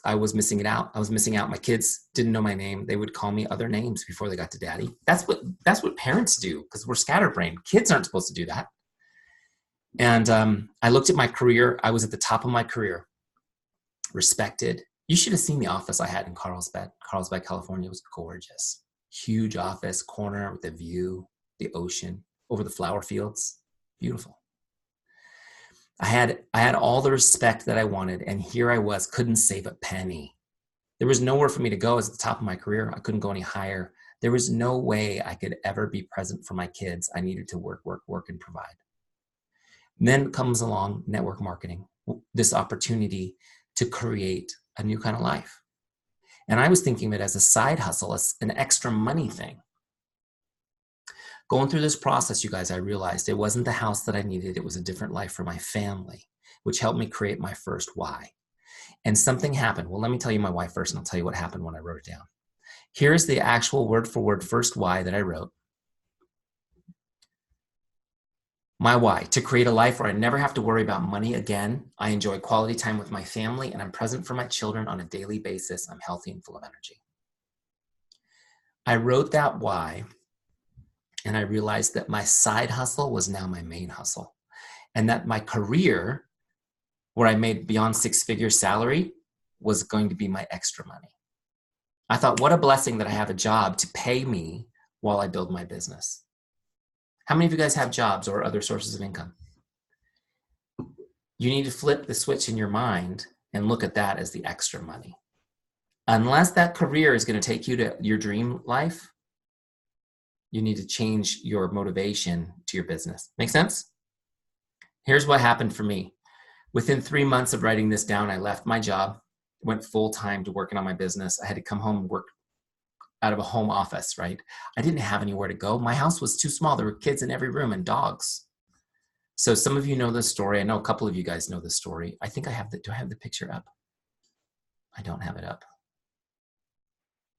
I was missing it out. I was missing out. My kids didn't know my name. They would call me other names before they got to daddy. That's what parents do because we're scatterbrained. Kids aren't supposed to do that. And I looked at my career. I was at the top of my career, respected. You should have seen the office I had in Carlsbad, California. It was gorgeous. Huge office, corner with a view, the ocean, over the flower fields. Beautiful. I had all the respect that I wanted, and here I was, couldn't save a penny. There was nowhere for me to go. I was at the top of my career. I couldn't go any higher. There was no way I could ever be present for my kids. I needed to work, and provide. And then comes along network marketing, this opportunity to create a new kind of life. And I was thinking of it as a side hustle, as an extra money thing. Going through this process, you guys, I realized it wasn't the house that I needed. It was a different life for my family, which helped me create my first why. And something happened. Well, let me tell you my why first, and I'll tell you what happened when I wrote it down. Here's the actual word for word first why that I wrote. My why: to create a life where I never have to worry about money again. I enjoy quality time with my family, and I'm present for my children on a daily basis. I'm healthy and full of energy. I wrote that why, and I realized that my side hustle was now my main hustle, and that my career, where I made beyond 6-figure salary, was going to be my extra money. I thought, what a blessing that I have a job to pay me while I build my business. How many of you guys have jobs or other sources of income? You need to flip the switch in your mind and look at that as the extra money. Unless that career is going to take you to your dream life, you need to change your motivation to your business. Make sense? Here's what happened for me. Within 3 months of writing this down, I left my job, went full time to working on my business. I had to come home and work out of a home office, right? I didn't have anywhere to go. My house was too small. There were kids in every room and dogs. So some of you know this story. I know a couple of you guys know this story. I think I have do I have the picture up? I don't have it up.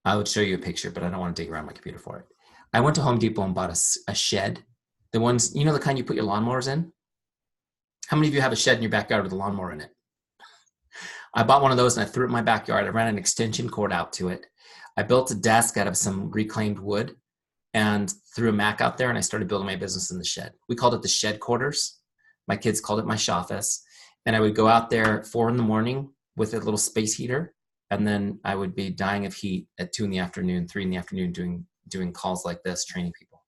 I would show you a picture, but I don't want to dig around my computer for it. I went to Home Depot and bought a shed. The ones, you know, the kind you put your lawnmowers in? How many of you have a shed in your backyard with a lawnmower in it? I bought one of those and I threw it in my backyard. I ran an extension cord out to it. I built a desk out of some reclaimed wood and threw a Mac out there, and I started building my business in the shed. We called it the shed quarters. My kids called it my shoffice. And I would go out there at 4 a.m. with a little space heater, and then I would be dying of heat at 2 p.m, 3 p.m, doing calls like this, training people.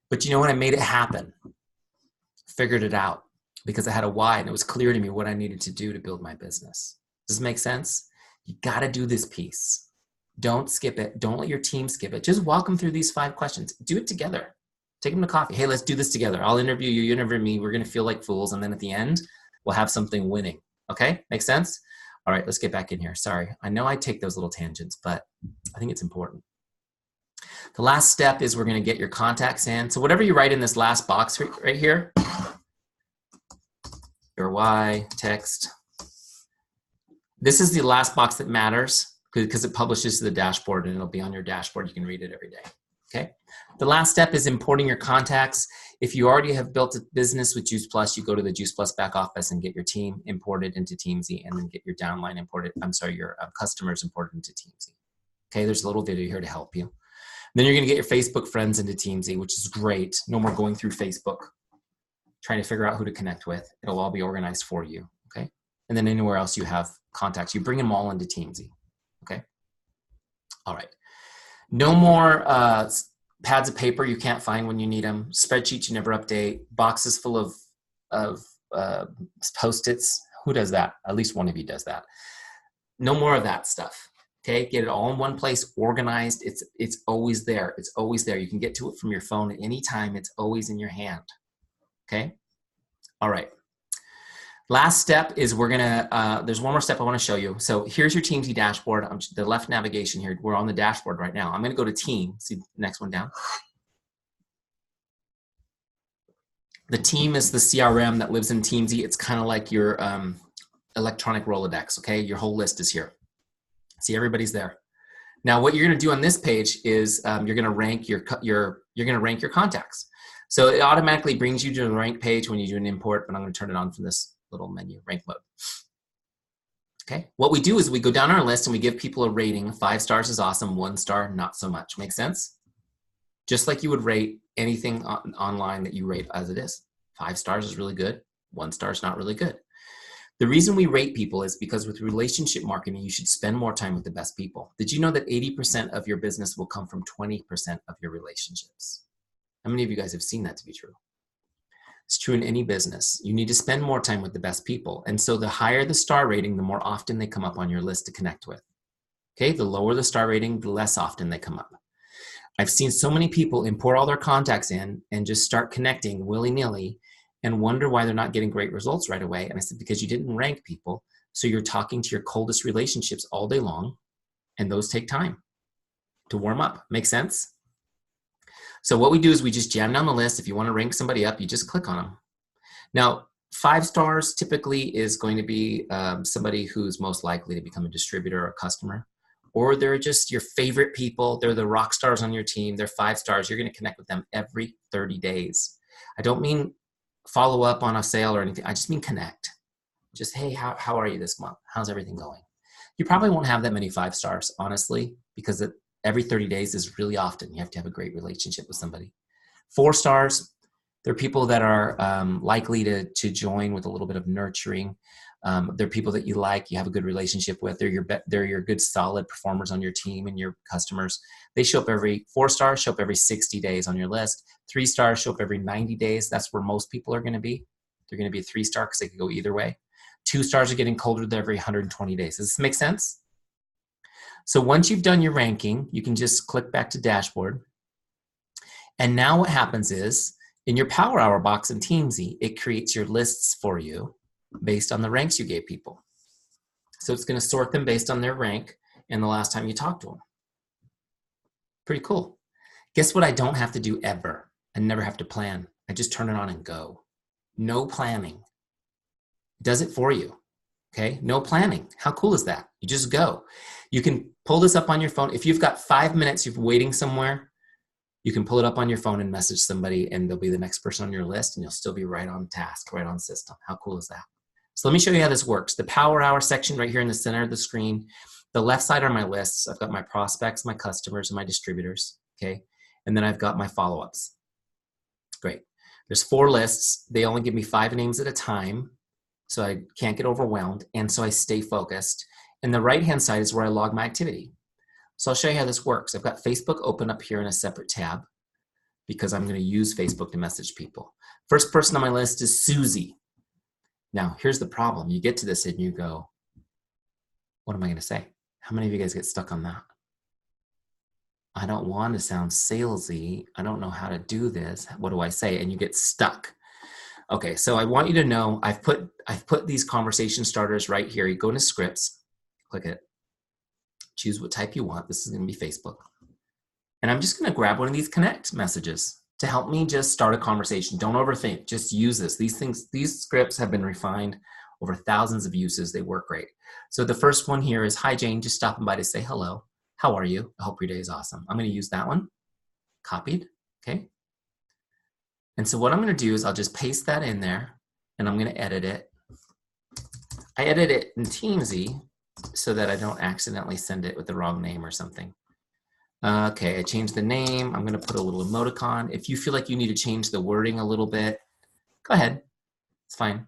But you know what? I made it happen. Figured it out because I had a why, and it was clear to me what I needed to do to build my business. Does this make sense? You got to do this piece. Don't skip it. Don't let your team skip it. Just walk them through these 5 questions. Do it together. Take them to coffee. Hey, let's do this together. I'll interview you. You interview me. We're going to feel like fools. And then at the end, we'll have something winning. Okay? Make sense? All right, let's get back in here. Sorry. I know I take those little tangents, but I think it's important. The last step is we're going to get your contacts in. So whatever you write in this last box right here, your why, text. This is the last box that matters because it publishes to the dashboard and it'll be on your dashboard. You can read it every day. Okay. The last step is importing your contacts. If you already have built a business with Juice Plus, you go to the Juice Plus back office and get your team imported into Teamzy, and then get your downline imported. I'm sorry, your customers imported into Teamzy. Okay. There's a little video here to help you. Then you're going to get your Facebook friends into Teamzy, which is great. No more going through Facebook, trying to figure out who to connect with. It'll all be organized for you. Okay. And then anywhere else you have contacts, you bring them all into Teamzy. Okay. All right. No more pads of paper you can't find when you need them. Spreadsheets you never update. Boxes full of Post-its. Who does that? At least one of you does that. No more of that stuff. Okay, get it all in one place, organized. It's always there. It's always there. You can get to it from your phone at any time. It's always in your hand. Okay. All right. Last step is we're gonna, there's one more step I wanna show you. So here's your Teamzy dashboard. The left navigation here, we're on the dashboard right now. I'm gonna go to team, see the next one down. The team is the CRM that lives in Teamzy. It's kind of like your electronic Rolodex, okay? Your whole list is here. See, everybody's there. Now what you're gonna do on this page is you're gonna rank your contacts. So it automatically brings you to the rank page when you do an import, but I'm gonna turn it on from this little menu, rank mode. Okay, what we do is we go down our list and we give people a rating. 5 stars is awesome, 1 star, not so much. Make sense? Just like you would rate anything online that you rate as it is. 5 stars is really good, 1 star is not really good. The reason we rate people is because with relationship marketing, you should spend more time with the best people. Did you know that 80% of your business will come from 20% of your relationships? How many of you guys have seen that to be true? It's true in any business. You need to spend more time with the best people. And so the higher the star rating, the more often they come up on your list to connect with. Okay, the lower the star rating, the less often they come up. I've seen so many people import all their contacts in and just start connecting willy-nilly and wonder why they're not getting great results right away. And I said, because you didn't rank people. So you're talking to your coldest relationships all day long, and those take time to warm up. Make sense? So what we do is we just jam down the list. If you want to rank somebody up, you just click on them. Now, 5 stars typically is going to be somebody who's most likely to become a distributor or a customer, or they're just your favorite people. They're the rock stars on your team. They're 5 stars. You're going to connect with them every 30 days. I don't mean follow up on a sale or anything. I just mean connect. Just, hey, how are you this month? How's everything going? You probably won't have that many 5 stars, honestly, because every 30 days is really often. You have to have a great relationship with somebody. 4 stars, they're people that are likely to join with a little bit of nurturing. They're people that you like, you have a good relationship with. They're your good solid performers on your team and your customers. They show up 4 stars show up every 60 days on your list. 3 stars show up every 90 days. That's where most people are gonna be. They're gonna be a 3 star because they could go either way. 2 stars are getting colder every 120 days. Does this make sense? So once you've done your ranking, you can just click back to dashboard. And now what happens is, in your Power Hour box in Teamzy, it creates your lists for you based on the ranks you gave people. So it's going to sort them based on their rank and the last time you talked to them. Pretty cool. Guess what I don't have to do ever? I never have to plan. I just turn it on and go. No planning. It does it for you. Okay, no planning. How cool is that? You just go. You can pull this up on your phone. If you've got 5 minutes, you're waiting somewhere, you can pull it up on your phone and message somebody, and they'll be the next person on your list, and you'll still be right on task, right on system. How cool is that? So let me show you how this works. The Power Hour section right here in the center of the screen. The left side are my lists. I've got my prospects, my customers, and my distributors. Okay, and then I've got my follow-ups. Great. There's 4 lists. They only give me 5 names at a time, so I can't get overwhelmed, and so I stay focused. And the right-hand side is where I log my activity. So I'll show you how this works. I've got Facebook open up here in a separate tab because I'm going to use Facebook to message people. First person on my list is Susi. Now, here's the problem. You get to this and you go, what am I going to say? How many of you guys get stuck on that? I don't want to sound salesy. I don't know how to do this. What do I say? And you get stuck. Okay, so I want you to know I've put these conversation starters right here. You go into scripts, click it, choose what type you want. This is going to be Facebook. And I'm just going to grab one of these connect messages to help me just start a conversation. Don't overthink, just use this. These scripts have been refined over thousands of uses. They work great. So the first one here is, hi Jane, just stopping by to say hello. How are you? I hope your day is awesome. I'm going to use that one. Copied, okay? And so what I'm going to do is I'll just paste that in there and I'm going to edit it. I edit it in Teamzy so that I don't accidentally send it with the wrong name or something. Okay, I changed the name. I'm going to put a little emoticon. If you feel like you need to change the wording a little bit, go ahead. It's fine.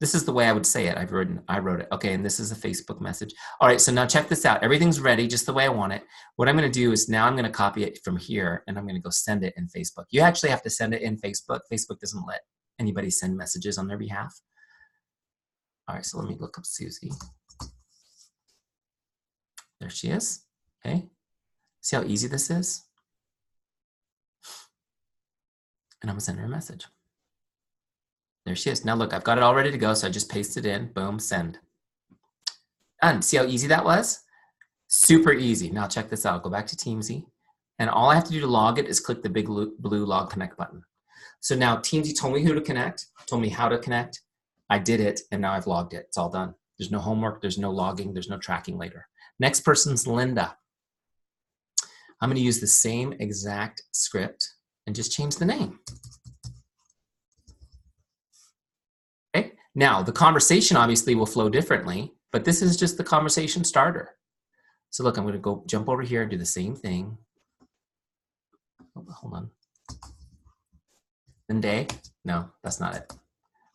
This is the way I would say it. I wrote it. Okay, and this is a Facebook message. All right, so now check this out. Everything's ready just the way I want it. What I'm going to do is now I'm going to copy it from here, and I'm going to go send it in Facebook. You actually have to send it in Facebook. Facebook doesn't let anybody send messages on their behalf. All right, so let me look up Susie. There she is. Okay. See how easy this is? And I'm going to send her a message. There she is. Now look, I've got it all ready to go, so I just paste it in. Boom, send. Done. See how easy that was? Super easy. Now check this out. I'll go back to Teamzy. And all I have to do to log it is click the big blue log connect button. So now Teamzy told me who to connect, told me how to connect. I did it, and now I've logged it. It's all done. There's no homework. There's no logging. There's no tracking later. Next person's Linda. I'm going to use the same exact script and just change the name. Okay. Now, the conversation obviously will flow differently, but this is just the conversation starter. So look, I'm going to go jump over here and do the same thing. Oh, hold on. Day? No, that's not it.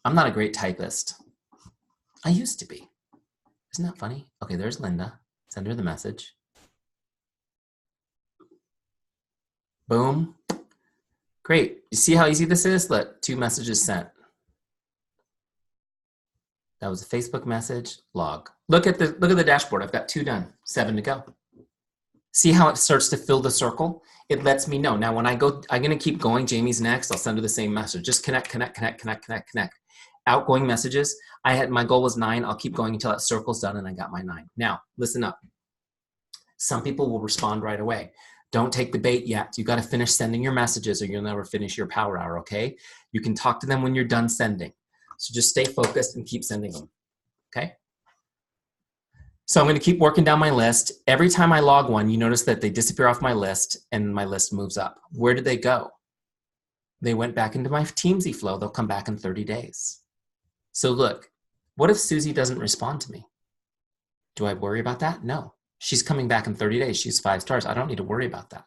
I'm not a great typist. I used to be. Isn't that funny? Okay, there's Linda. Send her the message. Boom. Great. You see how easy this is? Look, 2 messages sent. That was a Facebook message, log. Look at the dashboard. I've got 2 done, 7 to go. See how it starts to fill the circle? It lets me know. Now when I go, I'm gonna keep going. Jamie's next. I'll send her the same message. Just connect, connect, connect, connect, connect, connect. Outgoing messages. My goal was 9. I'll keep going until that circle's done and I got my 9. Now, listen up. Some people will respond right away. Don't take the bait yet. You got to finish sending your messages or you'll never finish your power hour, okay? You can talk to them when you're done sending. So just stay focused and keep sending them, okay? So I'm going to keep working down my list. Every time I log one, you notice that they disappear off my list and my list moves up. Where did they go? They went back into my Teamzy flow. They'll come back in 30 days. So look, what if Susie doesn't respond to me? Do I worry about that? No. She's coming back in 30 days. She's 5 stars. I don't need to worry about that.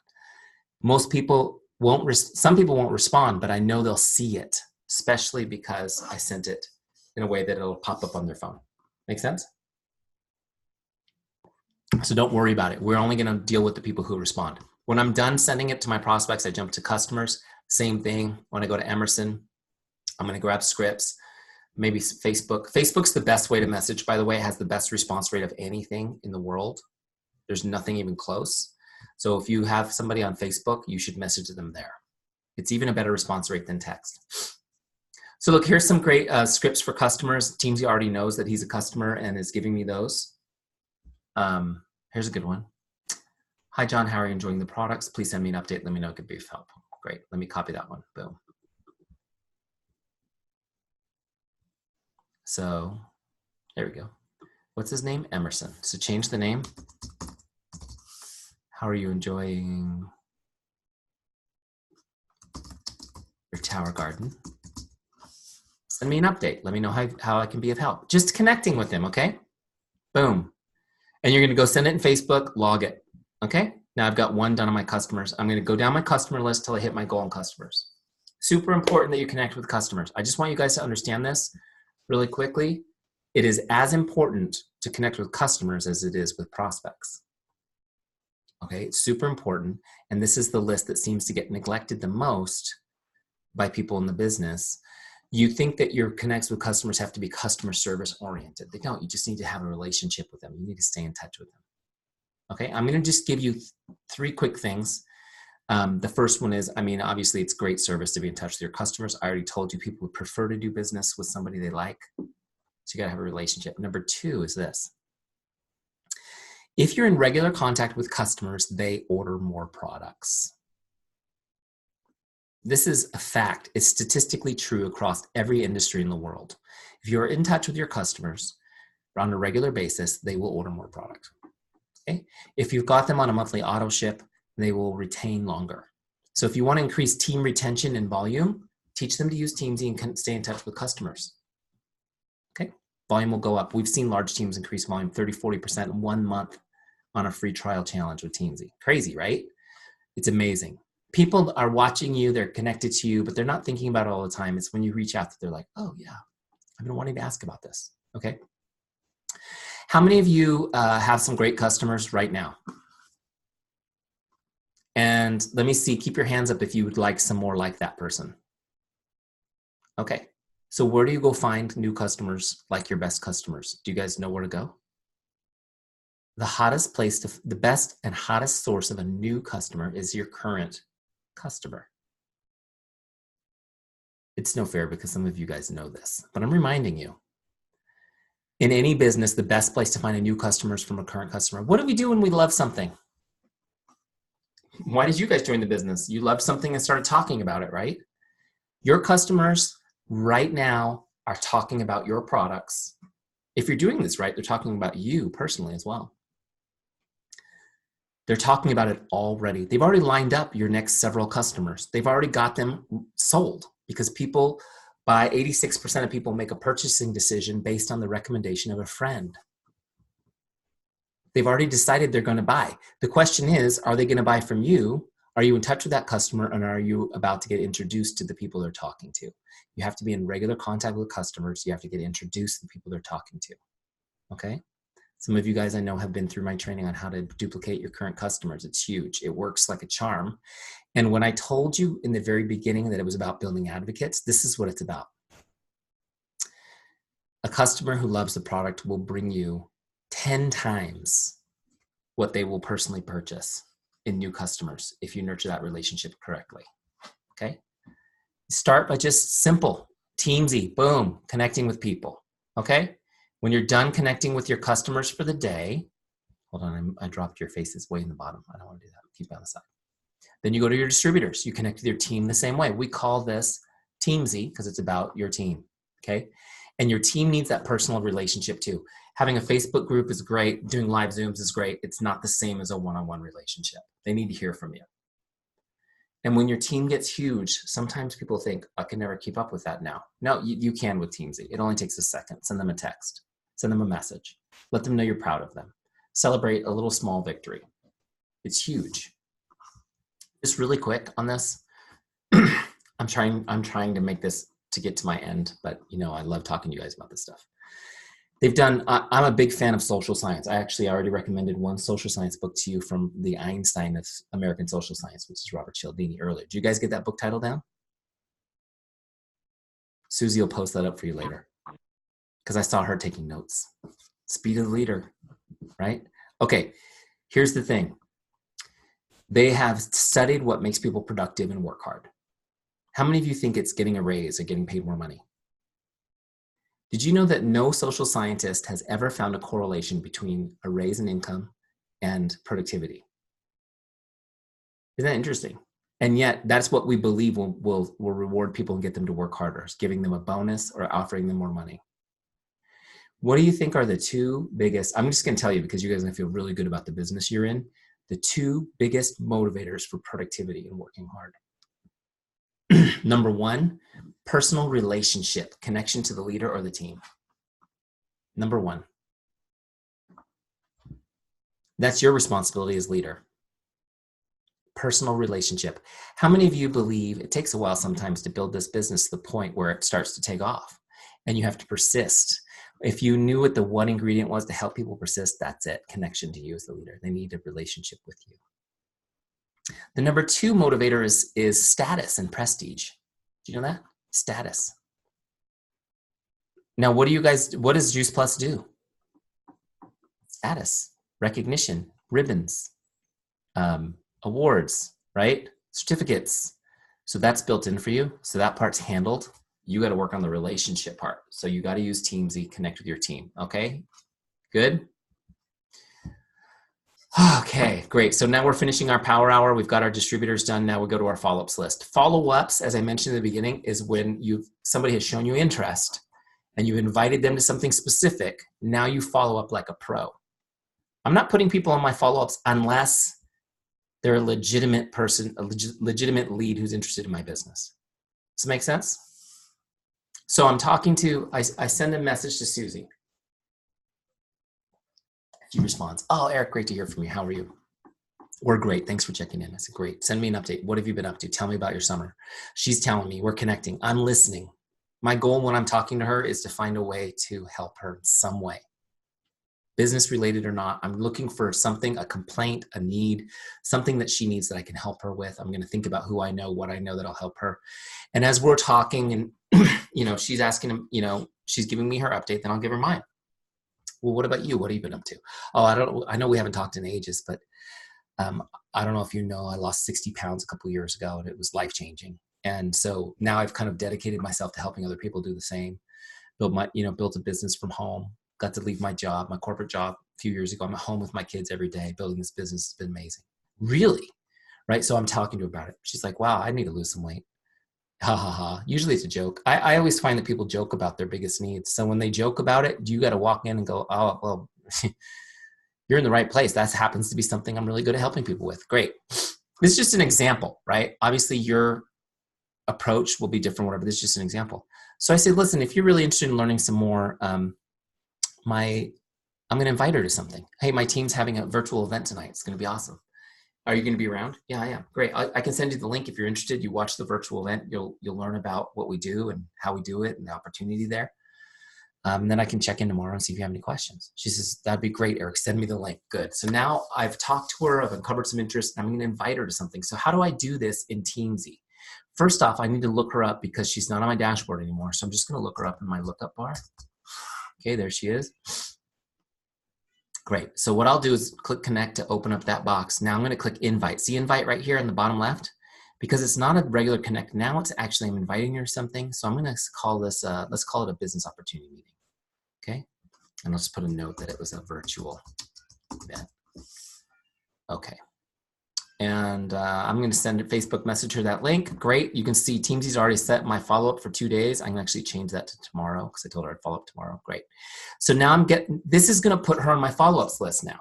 Most people won't, some people won't respond, but I know they'll see it, especially because I sent it in a way that it'll pop up on their phone. Make sense? So don't worry about it. We're only going to deal with the people who respond. When I'm done sending it to my prospects, I jump to customers. Same thing. When I go to Emerson, I'm going to grab scripts. Maybe Facebook. Facebook's the best way to message, by the way. It has the best response rate of anything in the world. There's nothing even close. So if you have somebody on Facebook, you should message them there. It's even a better response rate than text. So look, here's some great scripts for customers. Teamzy already knows that he's a customer and is giving me those. Here's a good one. Hi, John. How are you enjoying the products? Please send me an update. Let me know if it could be of help. Great. Let me copy that one. Boom. So there we go. What's his name? Emerson. So change the name. How are you enjoying your tower garden? Send me an update. Let me know how I can be of help. Just connecting with him, okay? Boom. And you're going to go send it in Facebook, log it, okay? Now I've got 1 done on my customers. I'm going to go down my customer list till I hit my goal on customers. Super important that you connect with customers. I just want you guys to understand this really quickly. It is as important to connect with customers as it is with prospects. Okay, it's super important. And this is the list that seems to get neglected the most by people in the business. You think that your connects with customers have to be customer service oriented. They don't. You just need to have a relationship with them. You need to stay in touch with them. Okay, I'm going to just give you 3 quick things. The first one is, I mean, obviously it's great service to be in touch with your customers. I already told you people would prefer to do business with somebody they like. So you got to have a relationship. Number 2 is this. If you're in regular contact with customers, they order more products. This is a fact. It's statistically true across every industry in the world. If you're in touch with your customers on a regular basis, they will order more product. Okay? If you've got them on a monthly auto ship, they will retain longer. So if you want to increase team retention and volume, teach them to use Teamzy and stay in touch with customers. Okay? Volume will go up. We've seen large teams increase volume 30, 40% in 1 month on a free trial challenge with Teamzy. Crazy, right? It's amazing. People are watching you, they're connected to you, but they're not thinking about it all the time. It's when you reach out that they're like, oh yeah, I've been wanting to ask about this. Okay. How many of you have some great customers right now? And let me see, keep your hands up if you would like some more like that person. Okay. So where do you go find new customers like your best customers? Do you guys know where to go? The hottest place, the best and hottest source of a new customer is your current customer. It's no fair because some of you guys know this, but I'm reminding you. In any business, the best place to find a new customer is from a current customer. What do we do when we love something? Why did you guys join the business? You loved something and started talking about it, right? Your customers right now are talking about your products. If you're doing this right, they're talking about you personally as well. They're talking about it already. They've already lined up your next several customers. They've already got them sold because people, by 86% of people make a purchasing decision based on the recommendation of a friend. They've already decided they're going to buy. The question is, are they going to buy from you? Are you in touch with that customer, and are you about to get introduced to the people they're talking to? You have to be in regular contact with customers. You have to get introduced to the people they're talking to. Okay? Some of you guys I know have been through my training on how to duplicate your current customers. It's huge. It works like a charm. And when I told you in the very beginning that it was about building advocates, this is what it's about. A customer who loves the product will bring you 10 times what they will personally purchase in new customers if you nurture that relationship correctly. Okay? Start by just simple. Teamzy, boom, connecting with people. Okay? When you're done connecting with your customers for the day, hold on, I dropped your faces way in the bottom. I don't want to do that. Keep it on the side. Then you go to your distributors. You connect with your team the same way. We call this Teamzy because it's about your team, okay? And your team needs that personal relationship too. Having a Facebook group is great. Doing live Zooms is great. It's not the same as a one-on-one relationship. They need to hear from you. And when your team gets huge, sometimes people think, I can never keep up with that now. No, you can with Teamzy. It only takes a second. Send them a text. Send them a message. Let them know you're proud of them. Celebrate a little small victory. It's huge. Just really quick on this. I'm trying to make this to get to my end, but you know, I love talking to you guys about this stuff. They've done, I'm a big fan of social science. I actually already recommended one social science book to you from the Einstein of American social science, which is Robert Cialdini earlier. Did you guys get that book title down? Susie will post that up for you later because I saw her taking notes. Speed of the leader, right? Okay, here's the thing. They have studied what makes people productive and work hard. How many of you think it's getting a raise or getting paid more money? Did you know that no social scientist has ever found a correlation between a raise in income and productivity? Isn't that interesting? And yet that's what we believe will reward people and get them to work harder, is giving them a bonus or offering them more money. What do you think are the two biggest, I'm just going to tell you because you guys are going to feel really good about the business you're in, the two biggest motivators for productivity and working hard. Number one, personal relationship, connection to the leader or the team. Number one. That's your responsibility as leader. Personal relationship. How many of you believe it takes a while sometimes to build this business to the point where it starts to take off and you have to persist? If you knew what the one ingredient was to help people persist, that's it. Connection to you as the leader. They need a relationship with you. The number two motivator is status and prestige. Do you know that? Status. Now, what does Juice Plus do? Status, recognition, ribbons, awards, right? Certificates. So that's built in for you. So that part's handled. You got to work on the relationship part. So you got to use Teamzy, connect with your team. Okay? Good? Okay, great. So now we're finishing our power hour. We've got our distributors done. Now we go to our follow-ups list. Follow-ups, as I mentioned in the beginning, is when somebody has shown you interest and you've invited them to something specific. Now you follow up like a pro. I'm not putting people on my follow-ups unless they're a legitimate person, a legitimate lead who's interested in my business. Does it make sense? So I'm talking to, I send a message to Susie. She responds, oh, Eric, great to hear from you. How are you? We're great. Thanks for checking in. I said, great. Send me an update. What have you been up to? Tell me about your summer. She's telling me, we're connecting. I'm listening. My goal when I'm talking to her is to find a way to help her in some way. Business related or not, I'm looking for something, a complaint, a need, something that she needs that I can help her with. I'm going to think about who I know, what I know that'll help her. And as we're talking and, she's asking, she's giving me her update, then I'll give her mine. Well, what about you? What have you been up to? Oh, I know we haven't talked in ages, but I don't know if you know, I lost 60 pounds a couple of years ago and it was life-changing. And so now I've kind of dedicated myself to helping other people do the same. Built a business from home, got to leave my job, my corporate job a few years ago. I'm at home with my kids every day. Building this business has been amazing. Really? Right? So I'm talking to her about it. She's like, wow, I need to lose some weight. Ha ha ha. Usually it's a joke. I always find that people joke about their biggest needs. So when they joke about it, you got to walk in and go, oh, well, you're in the right place. That happens to be something I'm really good at helping people with. Great. This is just an example, right? Obviously your approach will be different, whatever. This is just an example. So I said, listen, if you're really interested in learning some more, I'm going to invite her to something. Hey, my team's having a virtual event tonight. It's going to be awesome. Are you going to be around? Yeah, I am. Great. I can send you the link if you're interested. You watch the virtual event. You'll learn about what we do and how we do it and the opportunity there. And then I can check in tomorrow and see if you have any questions. She says, that'd be great, Eric. Send me the link. Good. So now I've talked to her. I've uncovered some interest. And I'm going to invite her to something. So how do I do this in Teamzy? First off, I need to look her up because she's not on my dashboard anymore. So I'm just going to look her up in my lookup bar. Okay, there she is. Great. So what I'll do is click connect to open up that box. Now I'm going to click invite. See invite right here in the bottom left? Because it's not a regular connect. Now it's actually, I'm inviting you to something. So I'm going to call this, let's call it a business opportunity meeting. Okay. And let's put a note that it was a virtual event. Okay. And I'm going to send a Facebook message her that link. Great. You can see Teamzy's already set my follow-up for 2 days. I can actually change that to tomorrow because I told her I'd follow up tomorrow. Great. So now this is going to put her on my follow-ups list now.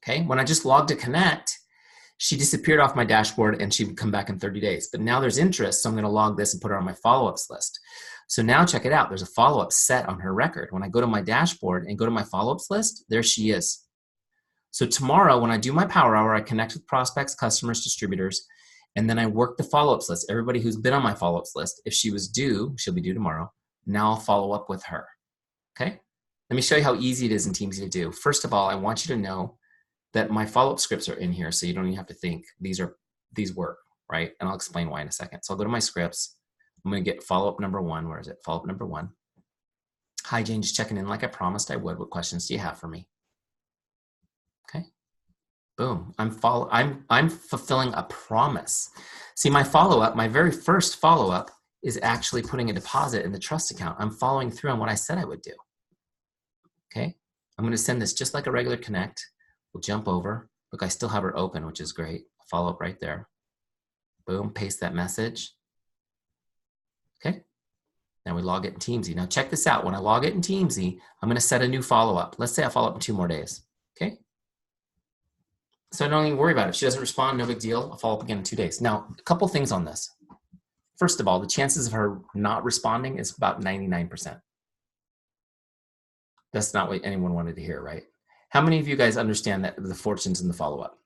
Okay. When I just logged to connect, she disappeared off my dashboard and she would come back in 30 days. But now there's interest. So I'm going to log this and put her on my follow-ups list. So now check it out. There's a follow-up set on her record. When I go to my dashboard and go to my follow-ups list, there she is. So tomorrow, when I do my power hour, I connect with prospects, customers, distributors, and then I work the follow-ups list. Everybody who's been on my follow-ups list, if she was due, she'll be due tomorrow. Now I'll follow up with her, okay? Let me show you how easy it is in Teamzy to do. First of all, I want you to know that my follow-up scripts are in here, so you don't even have to think. These work, right? And I'll explain why in a second. So I'll go to my scripts. I'm gonna get follow-up number 1. Where is it? Follow-up number 1. Hi, Jane, just checking in like I promised I would. What questions do you have for me? Okay, boom. I'm fulfilling a promise. See, my follow-up, my very first follow-up is actually putting a deposit in the trust account. I'm following through on what I said I would do. Okay, I'm going to send this just like a regular connect. We'll jump over. Look, I still have her open, which is great. Follow up right there. Boom, paste that message. Okay, now we log it in Teamzy. Now check this out. When I log it in Teamzy, I'm going to set a new follow-up. Let's say I follow up in 2 more days. Okay. So I don't even worry about it. If she doesn't respond, no big deal. I'll follow up again in 2 days. Now, a couple things on this. First of all, the chances of her not responding is about 99%. That's not what anyone wanted to hear, right? How many of you guys understand that the fortunes in the follow-up?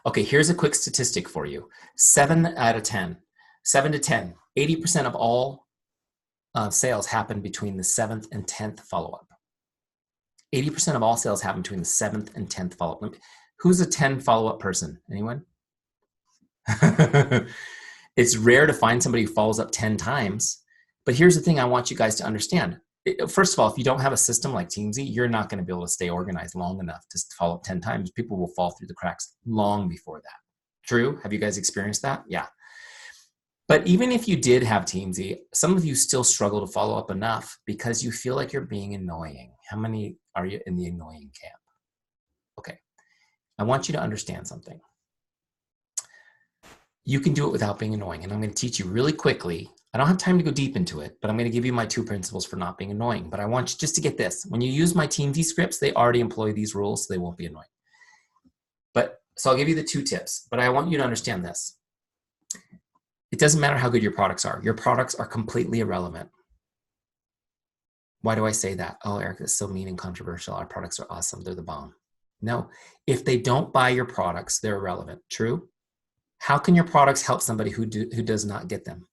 Okay, here's a quick statistic for you. 7 out of 10, 7 to 10, 80% of all sales happen between the 7th and 10th follow-up. 80% of all sales happen between the 7th and 10th follow-up. Who's a 10 follow-up person? Anyone? It's rare to find somebody who follows up 10 times. But here's the thing I want you guys to understand. First of all, if you don't have a system like Teamzy, you're not going to be able to stay organized long enough to follow up 10 times. People will fall through the cracks long before that. True? Have you guys experienced that? Yeah. But even if you did have Teamzy, some of you still struggle to follow up enough because you feel like you're being annoying. How many are you in the annoying camp? I want you to understand something. You can do it without being annoying. And I'm going to teach you really quickly. I don't have time to go deep into it, but I'm going to give you my 2 principles for not being annoying. But I want you just to get this. When you use my Teamzy scripts, they already employ these rules, so they won't be annoying. So I'll give you the 2 tips, but I want you to understand this. It doesn't matter how good your products are. Your products are completely irrelevant. Why do I say that? Oh, Eric, that's so mean and controversial. Our products are awesome. They're the bomb. No, if they don't buy your products, they're irrelevant. True? How can your products help somebody who does not get them?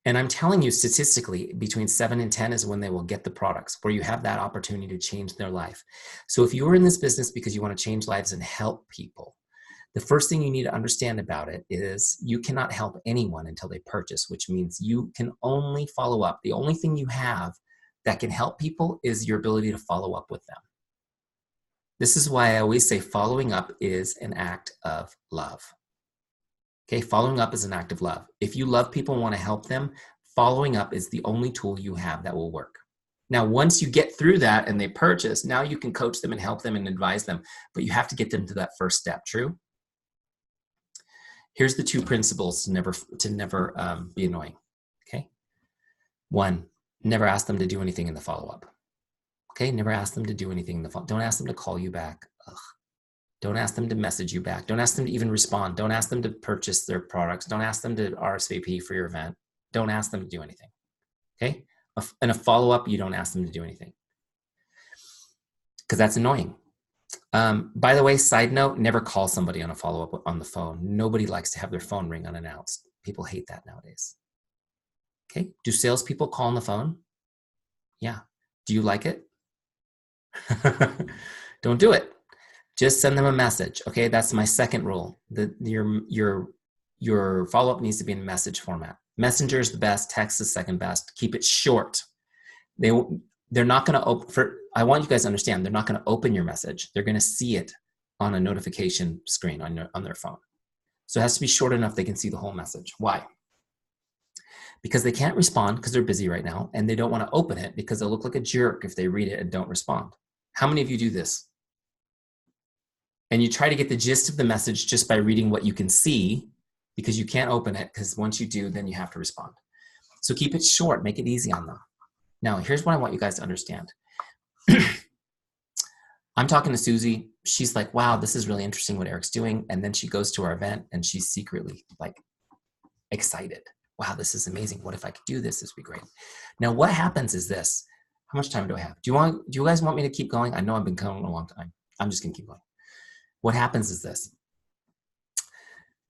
And I'm telling you, statistically, between 7 and 10 is when they will get the products, where you have that opportunity to change their life. So if you are in this business because you want to change lives and help people, the first thing you need to understand about it is you cannot help anyone until they purchase, which means you can only follow up. The only thing you have that can help people is your ability to follow up with them. This is why I always say following up is an act of love. Okay, following up is an act of love. If you love people and want to help them, following up is the only tool you have that will work. Now, once you get through that and they purchase, now you can coach them and help them and advise them, but you have to get them to that first step. True? Here's the 2 principles to never be annoying. Okay. 1, never ask them to do anything in the follow-up. Okay, never ask them to do anything in the follow-up. Don't ask them to call you back. Ugh. Don't ask them to message you back. Don't ask them to even respond. Don't ask them to purchase their products. Don't ask them to RSVP for your event. Don't ask them to do anything. Okay? In a follow-up, you don't ask them to do anything because that's annoying. By the way, side note, never call somebody on a follow-up on the phone. Nobody likes to have their phone ring unannounced. People hate that nowadays. Okay? Do salespeople call on the phone? Yeah. Do you like it? Don't do it. Just send them a message. Okay, that's my second rule. Your follow-up needs to be in message format. Messenger is the best. Text is second best. Keep it short. They're not going to open. I want you guys to understand. They're not going to open your message. They're going to see it on a notification screen on their phone. So it has to be short enough they can see the whole message. Why? Because they can't respond because they're busy right now, and they don't want to open it because they'll look like a jerk if they read it and don't respond. How many of you do this? And you try to get the gist of the message just by reading what you can see because you can't open it, because once you do, then you have to respond. So keep it short, make it easy on them. Now, here's what I want you guys to understand. I'm talking to Susie. She's like, wow, this is really interesting what Eric's doing. And then she goes to our event and she's secretly like excited. Wow, this is amazing. What if I could do this? This would be great. Now, what happens is this. How much time do I have? Do you guys want me to keep going? I know I've been going a long time. I'm just going to keep going. What happens is this.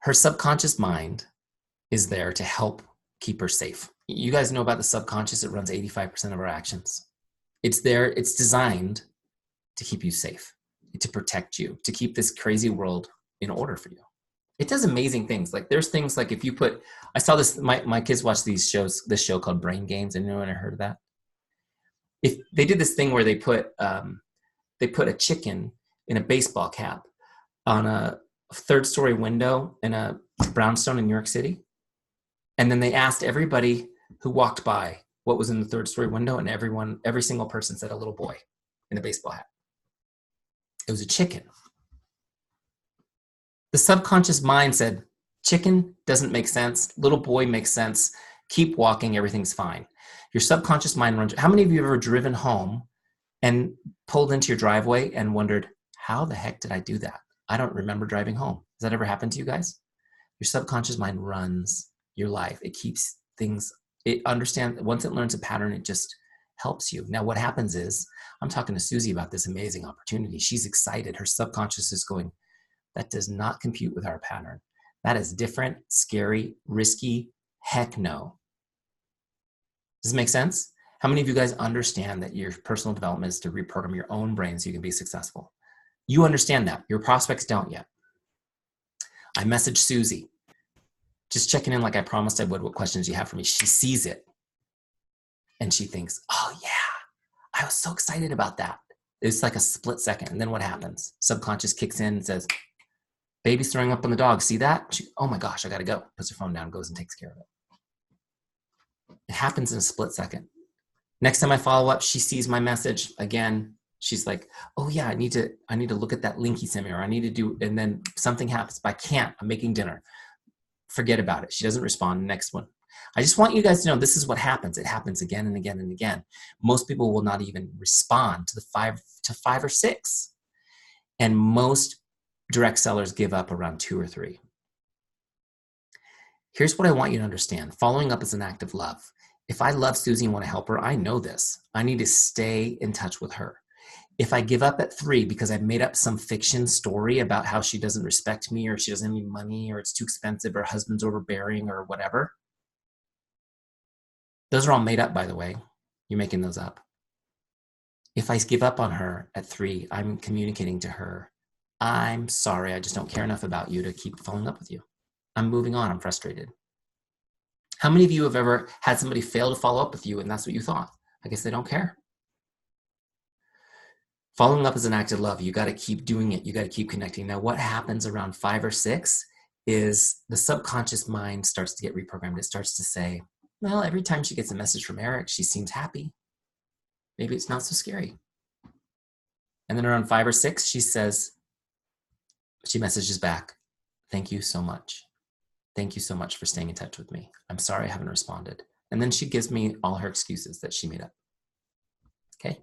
Her subconscious mind is there to help keep her safe. You guys know about the subconscious. It runs 85% of our actions. It's there. It's designed to keep you safe, to protect you, to keep this crazy world in order for you. It does amazing things. Like there's things like if you put, I saw this, my kids watch this show called Brain Games. Anyone ever heard of that? If they did this thing where they put a chicken in a baseball cap on a 3rd-story window in a brownstone in New York City. And then they asked everybody who walked by what was in the 3rd-story window, and every single person said a little boy in a baseball hat. It was a chicken. The subconscious mind said, chicken doesn't make sense. Little boy makes sense. Keep walking. Everything's fine. Your subconscious mind runs. How many of you have ever driven home and pulled into your driveway and wondered, how the heck did I do that? I don't remember driving home. Has that ever happened to you guys? Your subconscious mind runs your life. It keeps things, it understands, once it learns a pattern, it just helps you. Now, what happens is, I'm talking to Susie about this amazing opportunity. She's excited. Her subconscious is going, that does not compute with our pattern. That is different, scary, risky, heck no. Does it make sense? How many of you guys understand that your personal development is to reprogram your own brain so you can be successful? You understand that. Your prospects don't yet. I messaged Susie, just checking in like I promised I would, what questions you have for me. She sees it and she thinks, oh yeah, I was so excited about that. It's like a split second. And then what happens? Subconscious kicks in and says, baby's throwing up on the dog. See that? She, oh my gosh, I got to go. Puts her phone down, goes and takes care of it. It happens in a split second. Next time I follow up, she sees my message again. She's like, oh yeah, I need to look at that link he sent me, or I need to do, and then something happens, but I can't, I'm making dinner. Forget about it. She doesn't respond. Next one. I just want you guys to know this is what happens. It happens again and again and again. Most people will not even respond to the five or six. And most direct sellers give up around 2 or 3. Here's what I want you to understand. Following up is an act of love. If I love Susie and want to help her, I know this. I need to stay in touch with her. If I give up at 3 because I've made up some fiction story about how she doesn't respect me, or she doesn't have any money, or it's too expensive, or husband's overbearing, or whatever. Those are all made up, by the way. You're making those up. If I give up on her at 3, I'm communicating to her, I'm sorry, I just don't care enough about you to keep following up with you. I'm moving on, I'm frustrated. How many of you have ever had somebody fail to follow up with you and that's what you thought? I guess they don't care. Following up is an act of love. You got to keep doing it. You got to keep connecting. Now, what happens around 5 or 6 is the subconscious mind starts to get reprogrammed. It starts to say, well, every time she gets a message from Eric, she seems happy. Maybe it's not so scary. And then around 5 or 6, she messages back, thank you so much. Thank you so much for staying in touch with me. I'm sorry I haven't responded. And then she gives me all her excuses that she made up. Okay?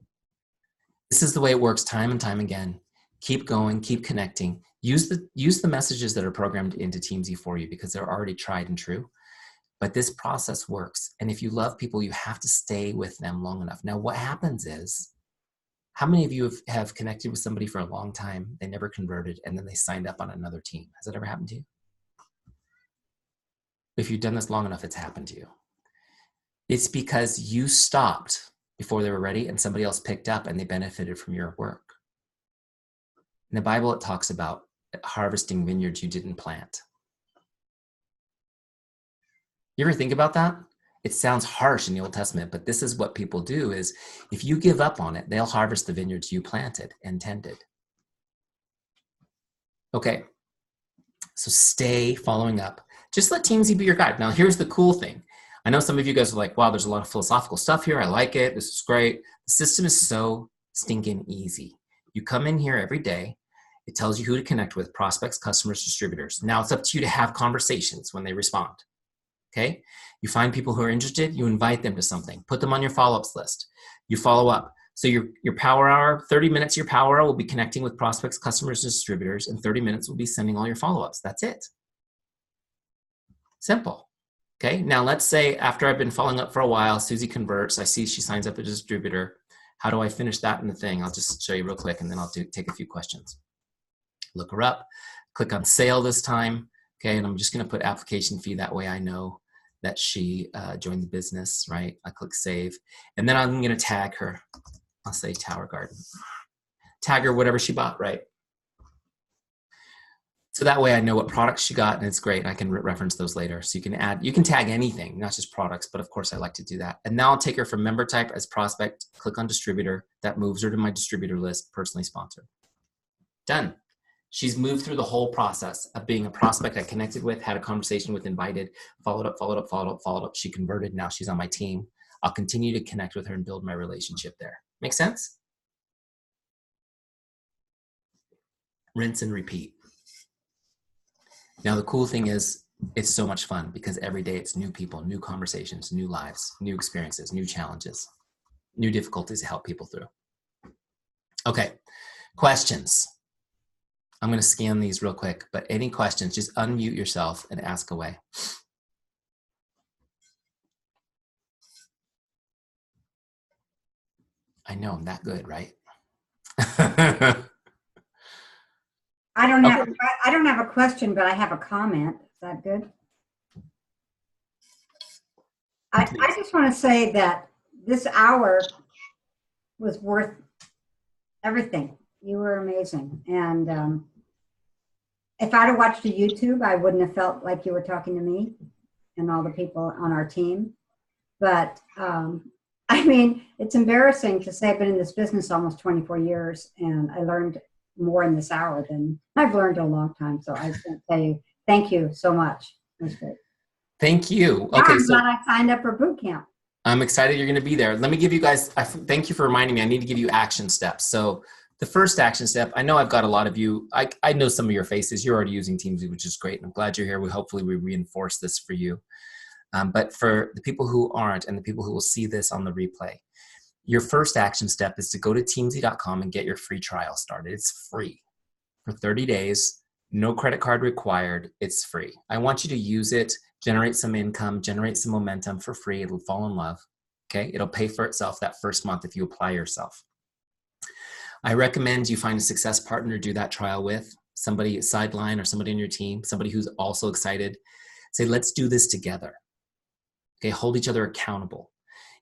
This is the way it works time and time again. Keep going, keep connecting. Use the messages that are programmed into Teamzy for you because they're already tried and true. But this process works. And if you love people, you have to stay with them long enough. Now, what happens is, how many of you have connected with somebody for a long time, they never converted, and then they signed up on another team? Has that ever happened to you? If you've done this long enough, it's happened to you. It's because you stopped before they were ready and somebody else picked up and they benefited from your work. In the Bible, it talks about harvesting vineyards you didn't plant. You ever think about that? It sounds harsh in the Old Testament, but this is what people do is if you give up on it, they'll harvest the vineyards you planted and tended. Okay, so stay following up. Just let Teamzy be your guide. Now, here's the cool thing. I know some of you guys are like, wow, there's a lot of philosophical stuff here. I like it. This is great. The system is so stinking easy. You come in here every day. It tells you who to connect with, prospects, customers, distributors. Now it's up to you to have conversations when they respond. Okay? You find people who are interested, you invite them to something, put them on your follow-ups list. You follow up. So your power hour, 30 minutes of your power hour will be connecting with prospects, customers, distributors, and 30 minutes will be sending all your follow-ups. That's it. Simple. Okay, now let's say after I've been following up for a while, Susie converts, I see she signs up as a distributor. How do I finish that in the thing? I'll just show you real quick and then I'll take a few questions. Look her up, click on sale this time. Okay, and I'm just gonna put application fee, that way I know that she joined the business, right? I click save, and then I'm gonna tag her. I'll say Tower Garden. Tag her whatever she bought, right? So that way I know what products she got, and it's great. I can reference those later. So you can tag anything, not just products, but of course I like to do that. And now I'll take her from member type as prospect, click on distributor. That moves her to my distributor list, personally sponsored. Done. She's moved through the whole process of being a prospect I connected with, had a conversation with, invited, followed up. She converted. Now she's on my team. I'll continue to connect with her and build my relationship there. Make sense? Rinse and repeat. Now, the cool thing is it's so much fun because every day it's new people, new conversations, new lives, new experiences, new challenges, new difficulties to help people through. Okay, questions. I'm going to scan these real quick, but any questions, just unmute yourself and ask away. I know I'm that good, right? I don't have a question, but I have a comment. Is that good? I just want to say that this hour was worth everything. You were amazing. And if I'd have watched a YouTube, I wouldn't have felt like you were talking to me and all the people on our team. But I mean, it's embarrassing to say I've been in this business almost 24 years and I learned more in this hour than I've learned in a long time. So I just want to tell you, thank you so much. That's great. Thank you. Now Okay, I'm so glad I signed up for boot camp. I'm excited you're going to be there. Let me give you guys, thank you for reminding me, I need to give you action steps. So the first action step, I know I've got a lot of you, I know some of your faces, you're already using Teamzy, which is great. I'm glad you're here. Hopefully we reinforce this for you. But for the people who aren't and the people who will see this on the replay, your first action step is to go to teamzy.com and get your free trial started. It's free for 30 days, no credit card required. It's free. I want you to use it, generate some income, generate some momentum for free. It'll fall in love. Okay. It'll pay for itself that first month if you apply yourself. I recommend you find a success partner to do that trial with, somebody sideline or somebody in your team, somebody who's also excited. Say, let's do this together. Okay. Hold each other accountable.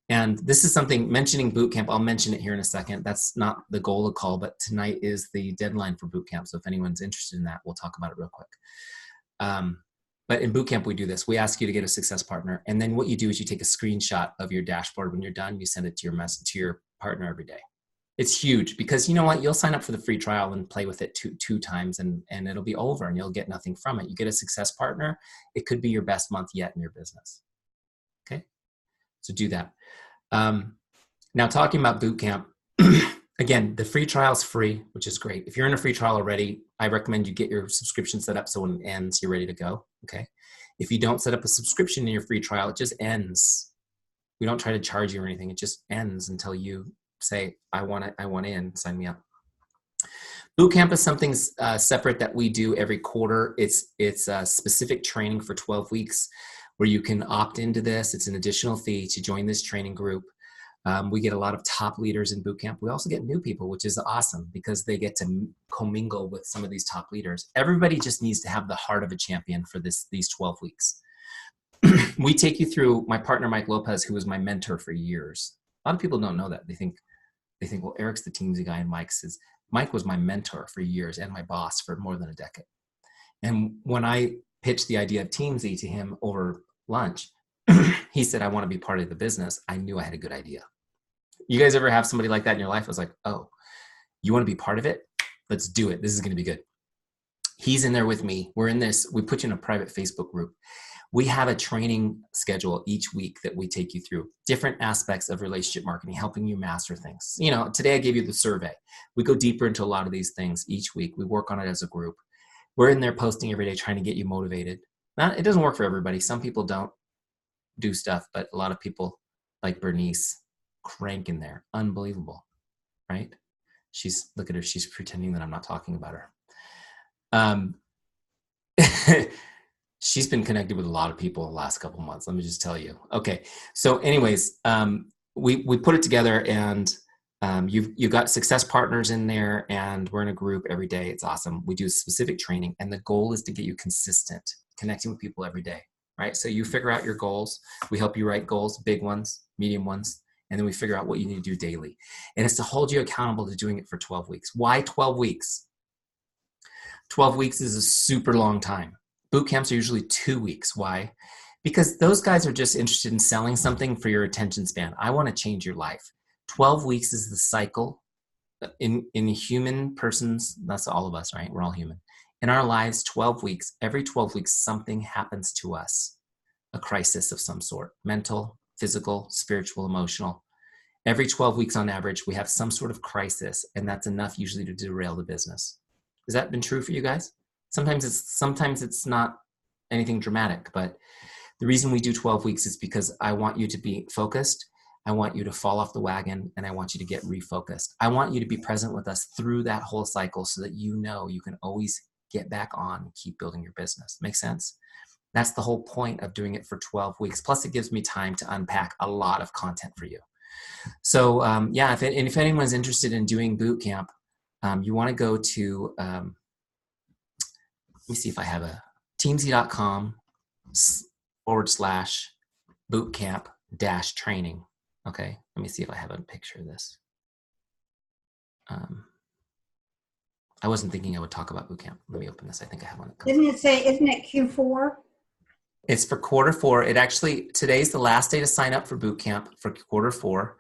And this is something, mentioning boot camp, I'll mention it here in a second. That's not the goal of the call, but tonight is the deadline for boot camp. So if anyone's interested in that, we'll talk about it real quick. But in boot camp, we do this. We ask you to get a success partner. And then what you do is you take a screenshot of your dashboard. When you're done, you send it to your partner every day. It's huge because you know what? You'll sign up for the free trial and play with it two times and it'll be over and you'll get nothing from it. You get a success partner. It could be your best month yet in your business. Okay. So do that. Now talking about boot camp, again, the free trial is free, which is great. If you're in a free trial already, I recommend you get your subscription set up so when it ends, you're ready to go. Okay. If you don't set up a subscription in your free trial, it just ends. We don't try to charge you or anything. It just ends until you say, I want in, sign me up. Boot camp is something separate that we do every quarter. It's a specific training for 12 weeks where you can opt into this. It's an additional fee to join this training group. We get a lot of top leaders in boot camp. We also get new people, which is awesome because they get to commingle with some of these top leaders. Everybody just needs to have the heart of a champion for these 12 weeks. We take you through my partner, Mike Lopez, who was my mentor for years. A lot of people don't know that. They think, well, Eric's the Teamzy guy and Mike was my mentor for years and my boss for more than a decade. And when I pitched the idea of Teamzy to him over lunch, he said, I want to be part of the business. I knew I had a good idea. You guys ever have somebody like that in your life? I was like, oh, you want to be part of it? Let's do it. This is going to be good. He's in there with me. We're in this. We put you in a private Facebook group. We have a training schedule each week that we take you through different aspects of relationship marketing, helping you master things. You know, today I gave you the survey. We go deeper into a lot of these things each week. We work on it as a group. We're in there posting every day, trying to get you motivated. It doesn't work for everybody. Some people don't do stuff, but a lot of people like Bernice crank in there. Unbelievable, right? Look at her. She's pretending that I'm not talking about her. She's been connected with a lot of people the last couple of months. Let me just tell you. Okay. So anyways, we put it together and you've got success partners in there and we're in a group every day. It's awesome. We do specific training and the goal is to get you consistent, connecting with people every day, right? So you figure out your goals. We help you write goals, big ones, medium ones, and then we figure out what you need to do daily. And it's to hold you accountable to doing it for 12 weeks. Why 12 weeks? 12 weeks is a super long time. Boot camps are usually 2 weeks. Why? Because those guys are just interested in selling something for your attention span. I want to change your life. 12 weeks is the cycle in human persons. That's all of us, right? We're all human. In our lives, 12 weeks, every 12 weeks, something happens to us. A crisis of some sort, mental, physical, spiritual, emotional. Every 12 weeks on average, we have some sort of crisis, and that's enough usually to derail the business. Has that been true for you guys? Sometimes it's not anything dramatic, but the reason we do 12 weeks is because I want you to be focused. I want you to fall off the wagon and I want you to get refocused. I want you to be present with us through that whole cycle so that you know you can always get back on and keep building your business. Make sense? That's the whole point of doing it for 12 weeks. Plus it gives me time to unpack a lot of content for you. So yeah, if anyone's interested in doing boot camp, you want to go to, let me see if I have a teamzy.com/bootcamp-training. Okay, let me see if I have a picture of this. I wasn't thinking I would talk about boot camp. Let me open this. I think I have one. Isn't it Q4? It's for quarter 4. Today's the last day to sign up for boot camp for quarter 4.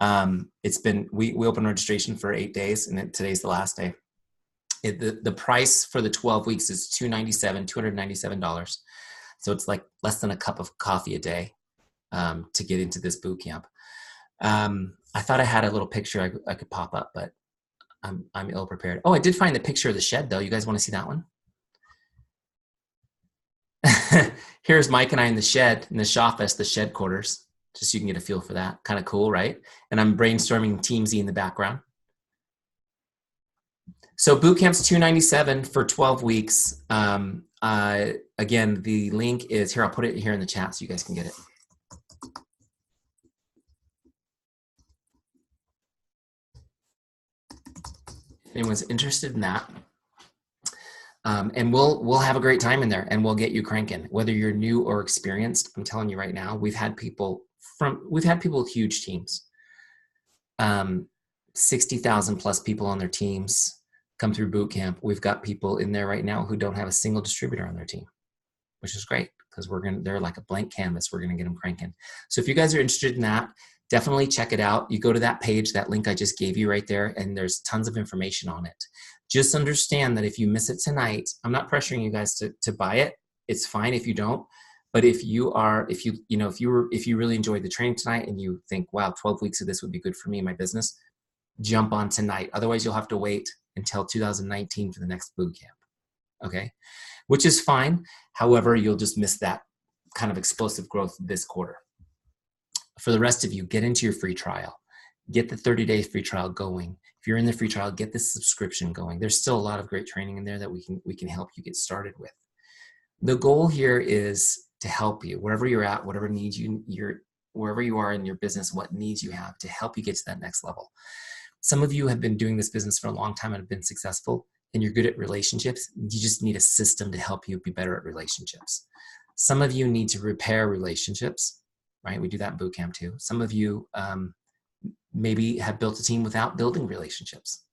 We open registration for 8 days and today's the last day. The price for the 12 weeks is $297. So it's like less than a cup of coffee a day. to get into this boot camp. I thought I had a little picture I could pop up, but I'm ill prepared. Oh, I did find the picture of the shed though. You guys want to see that one? Here's Mike and I in the shed, in the shoffice, the shed quarters, just so you can get a feel for that. Kind of cool, right? And I'm brainstorming Teamzy in the background. So boot camp's $297 for 12 weeks. Again, the link is here. I'll put it here in the chat so you guys can get it. If anyone's interested in that. And we'll have a great time in there, and we'll get you cranking. Whether you're new or experienced, I'm telling you right now, we've had people with huge teams, 60,000 plus people on their teams come through boot camp. We've got people in there right now who don't have a single distributor on their team, which is great because they're like a blank canvas. We're gonna get them cranking. So if you guys are interested in that, definitely check it out. You go to that page, that link I just gave you right there, and there's tons of information on it. Just understand that if you miss it tonight, I'm not pressuring you guys to buy it. It's fine if you don't. But if you really enjoyed the training tonight and you think, wow, 12 weeks of this would be good for me and my business, jump on tonight. Otherwise, you'll have to wait until 2019 for the next boot camp. Okay, which is fine. However, you'll just miss that kind of explosive growth this quarter. For the rest of you, get into your free trial. Get the 30-day free trial going. If you're in the free trial, get this subscription going. There's still a lot of great training in there that we can help you get started with. The goal here is to help you wherever you're at, whatever needs wherever you are in your business, what needs you have to help you get to that next level. Some of you have been doing this business for a long time and have been successful, and you're good at relationships. You just need a system to help you be better at relationships. Some of you need to repair relationships, right? We do that in boot camp too. Some of you maybe have built a team without building relationships.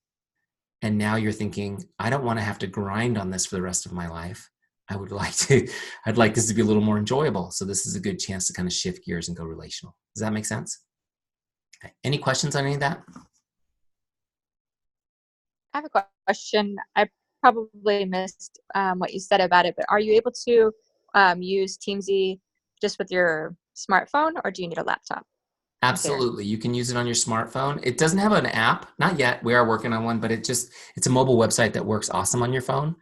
And now you're thinking, I don't want to have to grind on this for the rest of my life. I'd like this to be a little more enjoyable. So this is a good chance to kind of shift gears and go relational. Does that make sense? Okay. Any questions on any of that? I have a question. I probably missed what you said about it, but are you able to use Teamzy just with your smartphone, or do you need a laptop? Absolutely. You can use it on your smartphone. It doesn't have an app, not yet. We are working on one, but it's a mobile website that works awesome on your phone.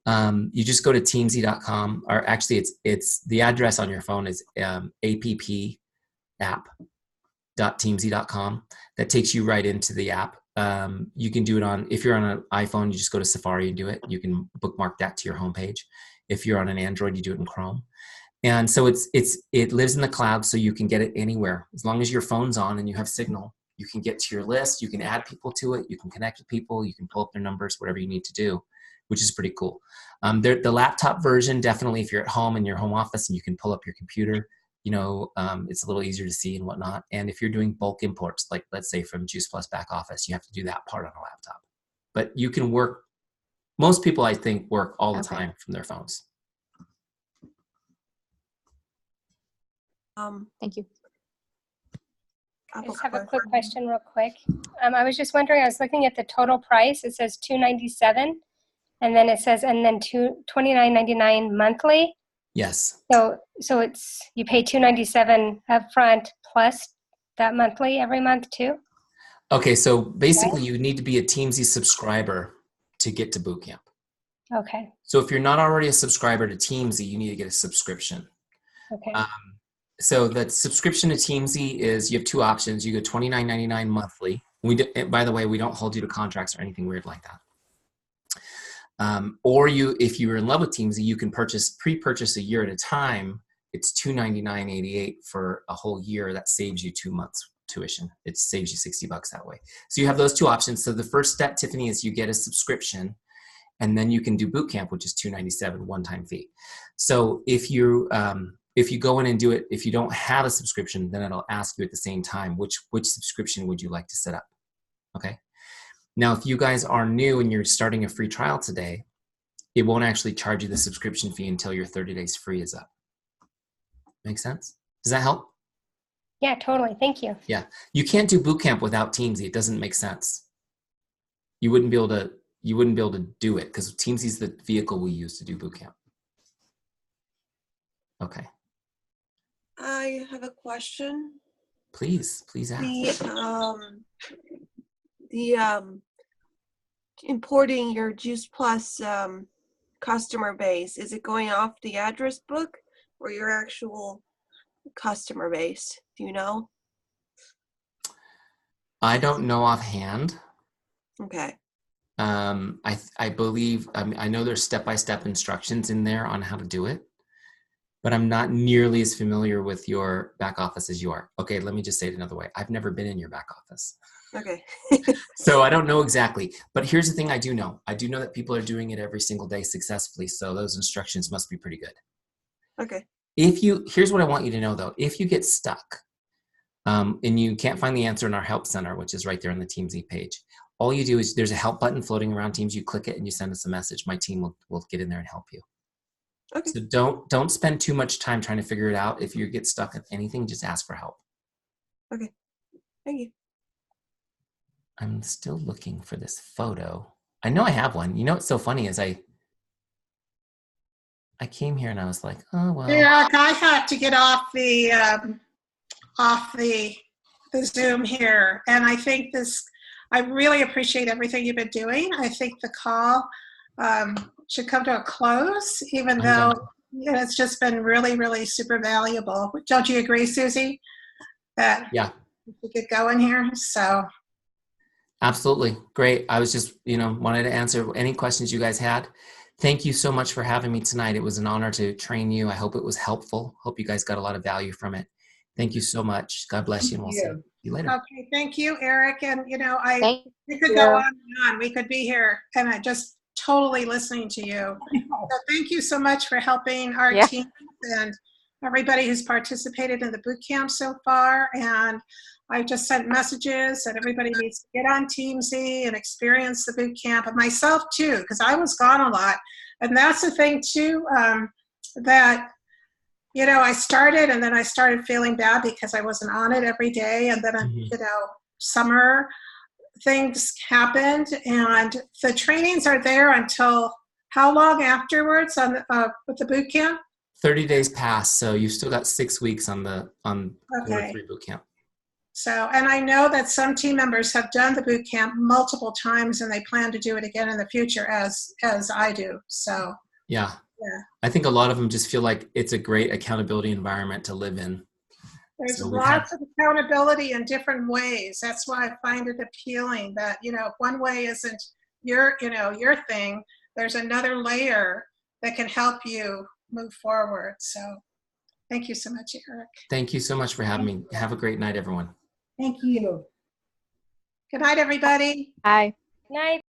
You just go to teamzy.com, or actually it's the address on your phone is appapp.teamzy.com. That takes you right into the app. You can do it if you're on an iPhone, you just go to Safari and do it. You can bookmark that to your homepage. If you're on an Android, you do it in Chrome. And so it lives in the cloud, so you can get it anywhere. As long as your phone's on and you have signal, you can get to your list, you can add people to it, you can connect with people, you can pull up their numbers, whatever you need to do, which is pretty cool. The laptop version, definitely if you're at home in your home office and you can pull up your computer, it's a little easier to see and whatnot. And if you're doing bulk imports, like let's say from Juice Plus back office, you have to do that part on a laptop. But you can work, most people I think work all the time from their phones. Thank you. I just have a quick question real quick. I was just wondering, I was looking at the total price. It says $297, and then it says, and then $29.99 monthly. Yes. So it's, you pay $297 upfront plus that monthly every month too? Okay, so basically you need to be a Teamzy subscriber to get to boot camp. Okay. So if you're not already a subscriber to Teamzy, you need to get a subscription. Okay. So the subscription to Teamzy is, you have two options. You go $29.99 monthly. By the way, we don't hold you to contracts or anything weird like that. Or if you're in love with Teamzy, you can pre-purchase a year at a time. It's $299.88 for a whole year. That saves you 2 months tuition. It saves you $60 that way. So you have those two options. So the first step, Tiffany, is you get a subscription, and then you can do boot camp, which is $297 one-time fee. So if you go in and do it, if you don't have a subscription, then it'll ask you at the same time, which subscription would you like to set up? Okay. Now, if you guys are new and you're starting a free trial today, it won't actually charge you the subscription fee until your 30 days free is up. Make sense? Does that help? Yeah, totally. Thank you. Yeah. You can't do boot camp without Teamzy. It doesn't make sense. You wouldn't be able to do it because Teamzy is the vehicle we use to do boot camp. Okay. I have a question. Please ask. The importing your Juice Plus customer base, is it going off the address book or your actual customer base? Do you know? I don't know offhand. Okay. I believe, I know there's step-by-step instructions in there on how to do it, but I'm not nearly as familiar with your back office as you are. Okay, let me just say it another way. I've never been in your back office. Okay. So I don't know exactly, but here's the thing I do know. I do know that people are doing it every single day successfully, so those instructions must be pretty good. Okay. Here's what I want you to know though. If you get stuck and you can't find the answer in our help center, which is right there on the Teamzy page, all you do is there's a help button floating around Teams. You click it and you send us a message. My team will get in there and help you. Okay. So don't spend too much time trying to figure it out. If you get stuck at anything, just ask for help. Okay. Thank you. I'm still looking for this photo. I know I have one. You know what's so funny is I came here and I was like, oh well. Yeah, I had to get off the Zoom here, and I think I really appreciate everything you've been doing. I think the call should come to a close, even though it's just been really, really super valuable. Don't you agree, Susie? That yeah, we get going here. So absolutely great. I was just wanted to answer any questions you guys had. Thank you so much for having me tonight. It was an honor to train you. I hope it was helpful. Hope you guys got a lot of value from it. Thank you so much. God bless you, and we'll see you later. Okay, thank you, Eric. And we could you. go on and on. We could be here and just totally listening to you. So thank you so much for helping our team and everybody who's participated in the boot camp so far. And I've just sent messages that everybody needs to get on Teamzy and experience the boot camp, and myself too, because I was gone a lot. And that's the thing too, that I started, and then I started feeling bad because I wasn't on it every day. And then, summer things happened, and the trainings are there until how long afterwards with the boot camp? 30 days past, so you've still got 6 weeks on quarter 3 boot camp. So, and I know that some team members have done the boot camp multiple times, and they plan to do it again in the future, as I do. So yeah. I think a lot of them just feel like it's a great accountability environment to live in. There's lots of accountability in different ways. That's why I find it appealing that, one way isn't your thing. There's another layer that can help you move forward. So thank you so much, Eric. Thank you so much for having me. Have a great night, everyone. Thank you. Good night, everybody. Bye. Night.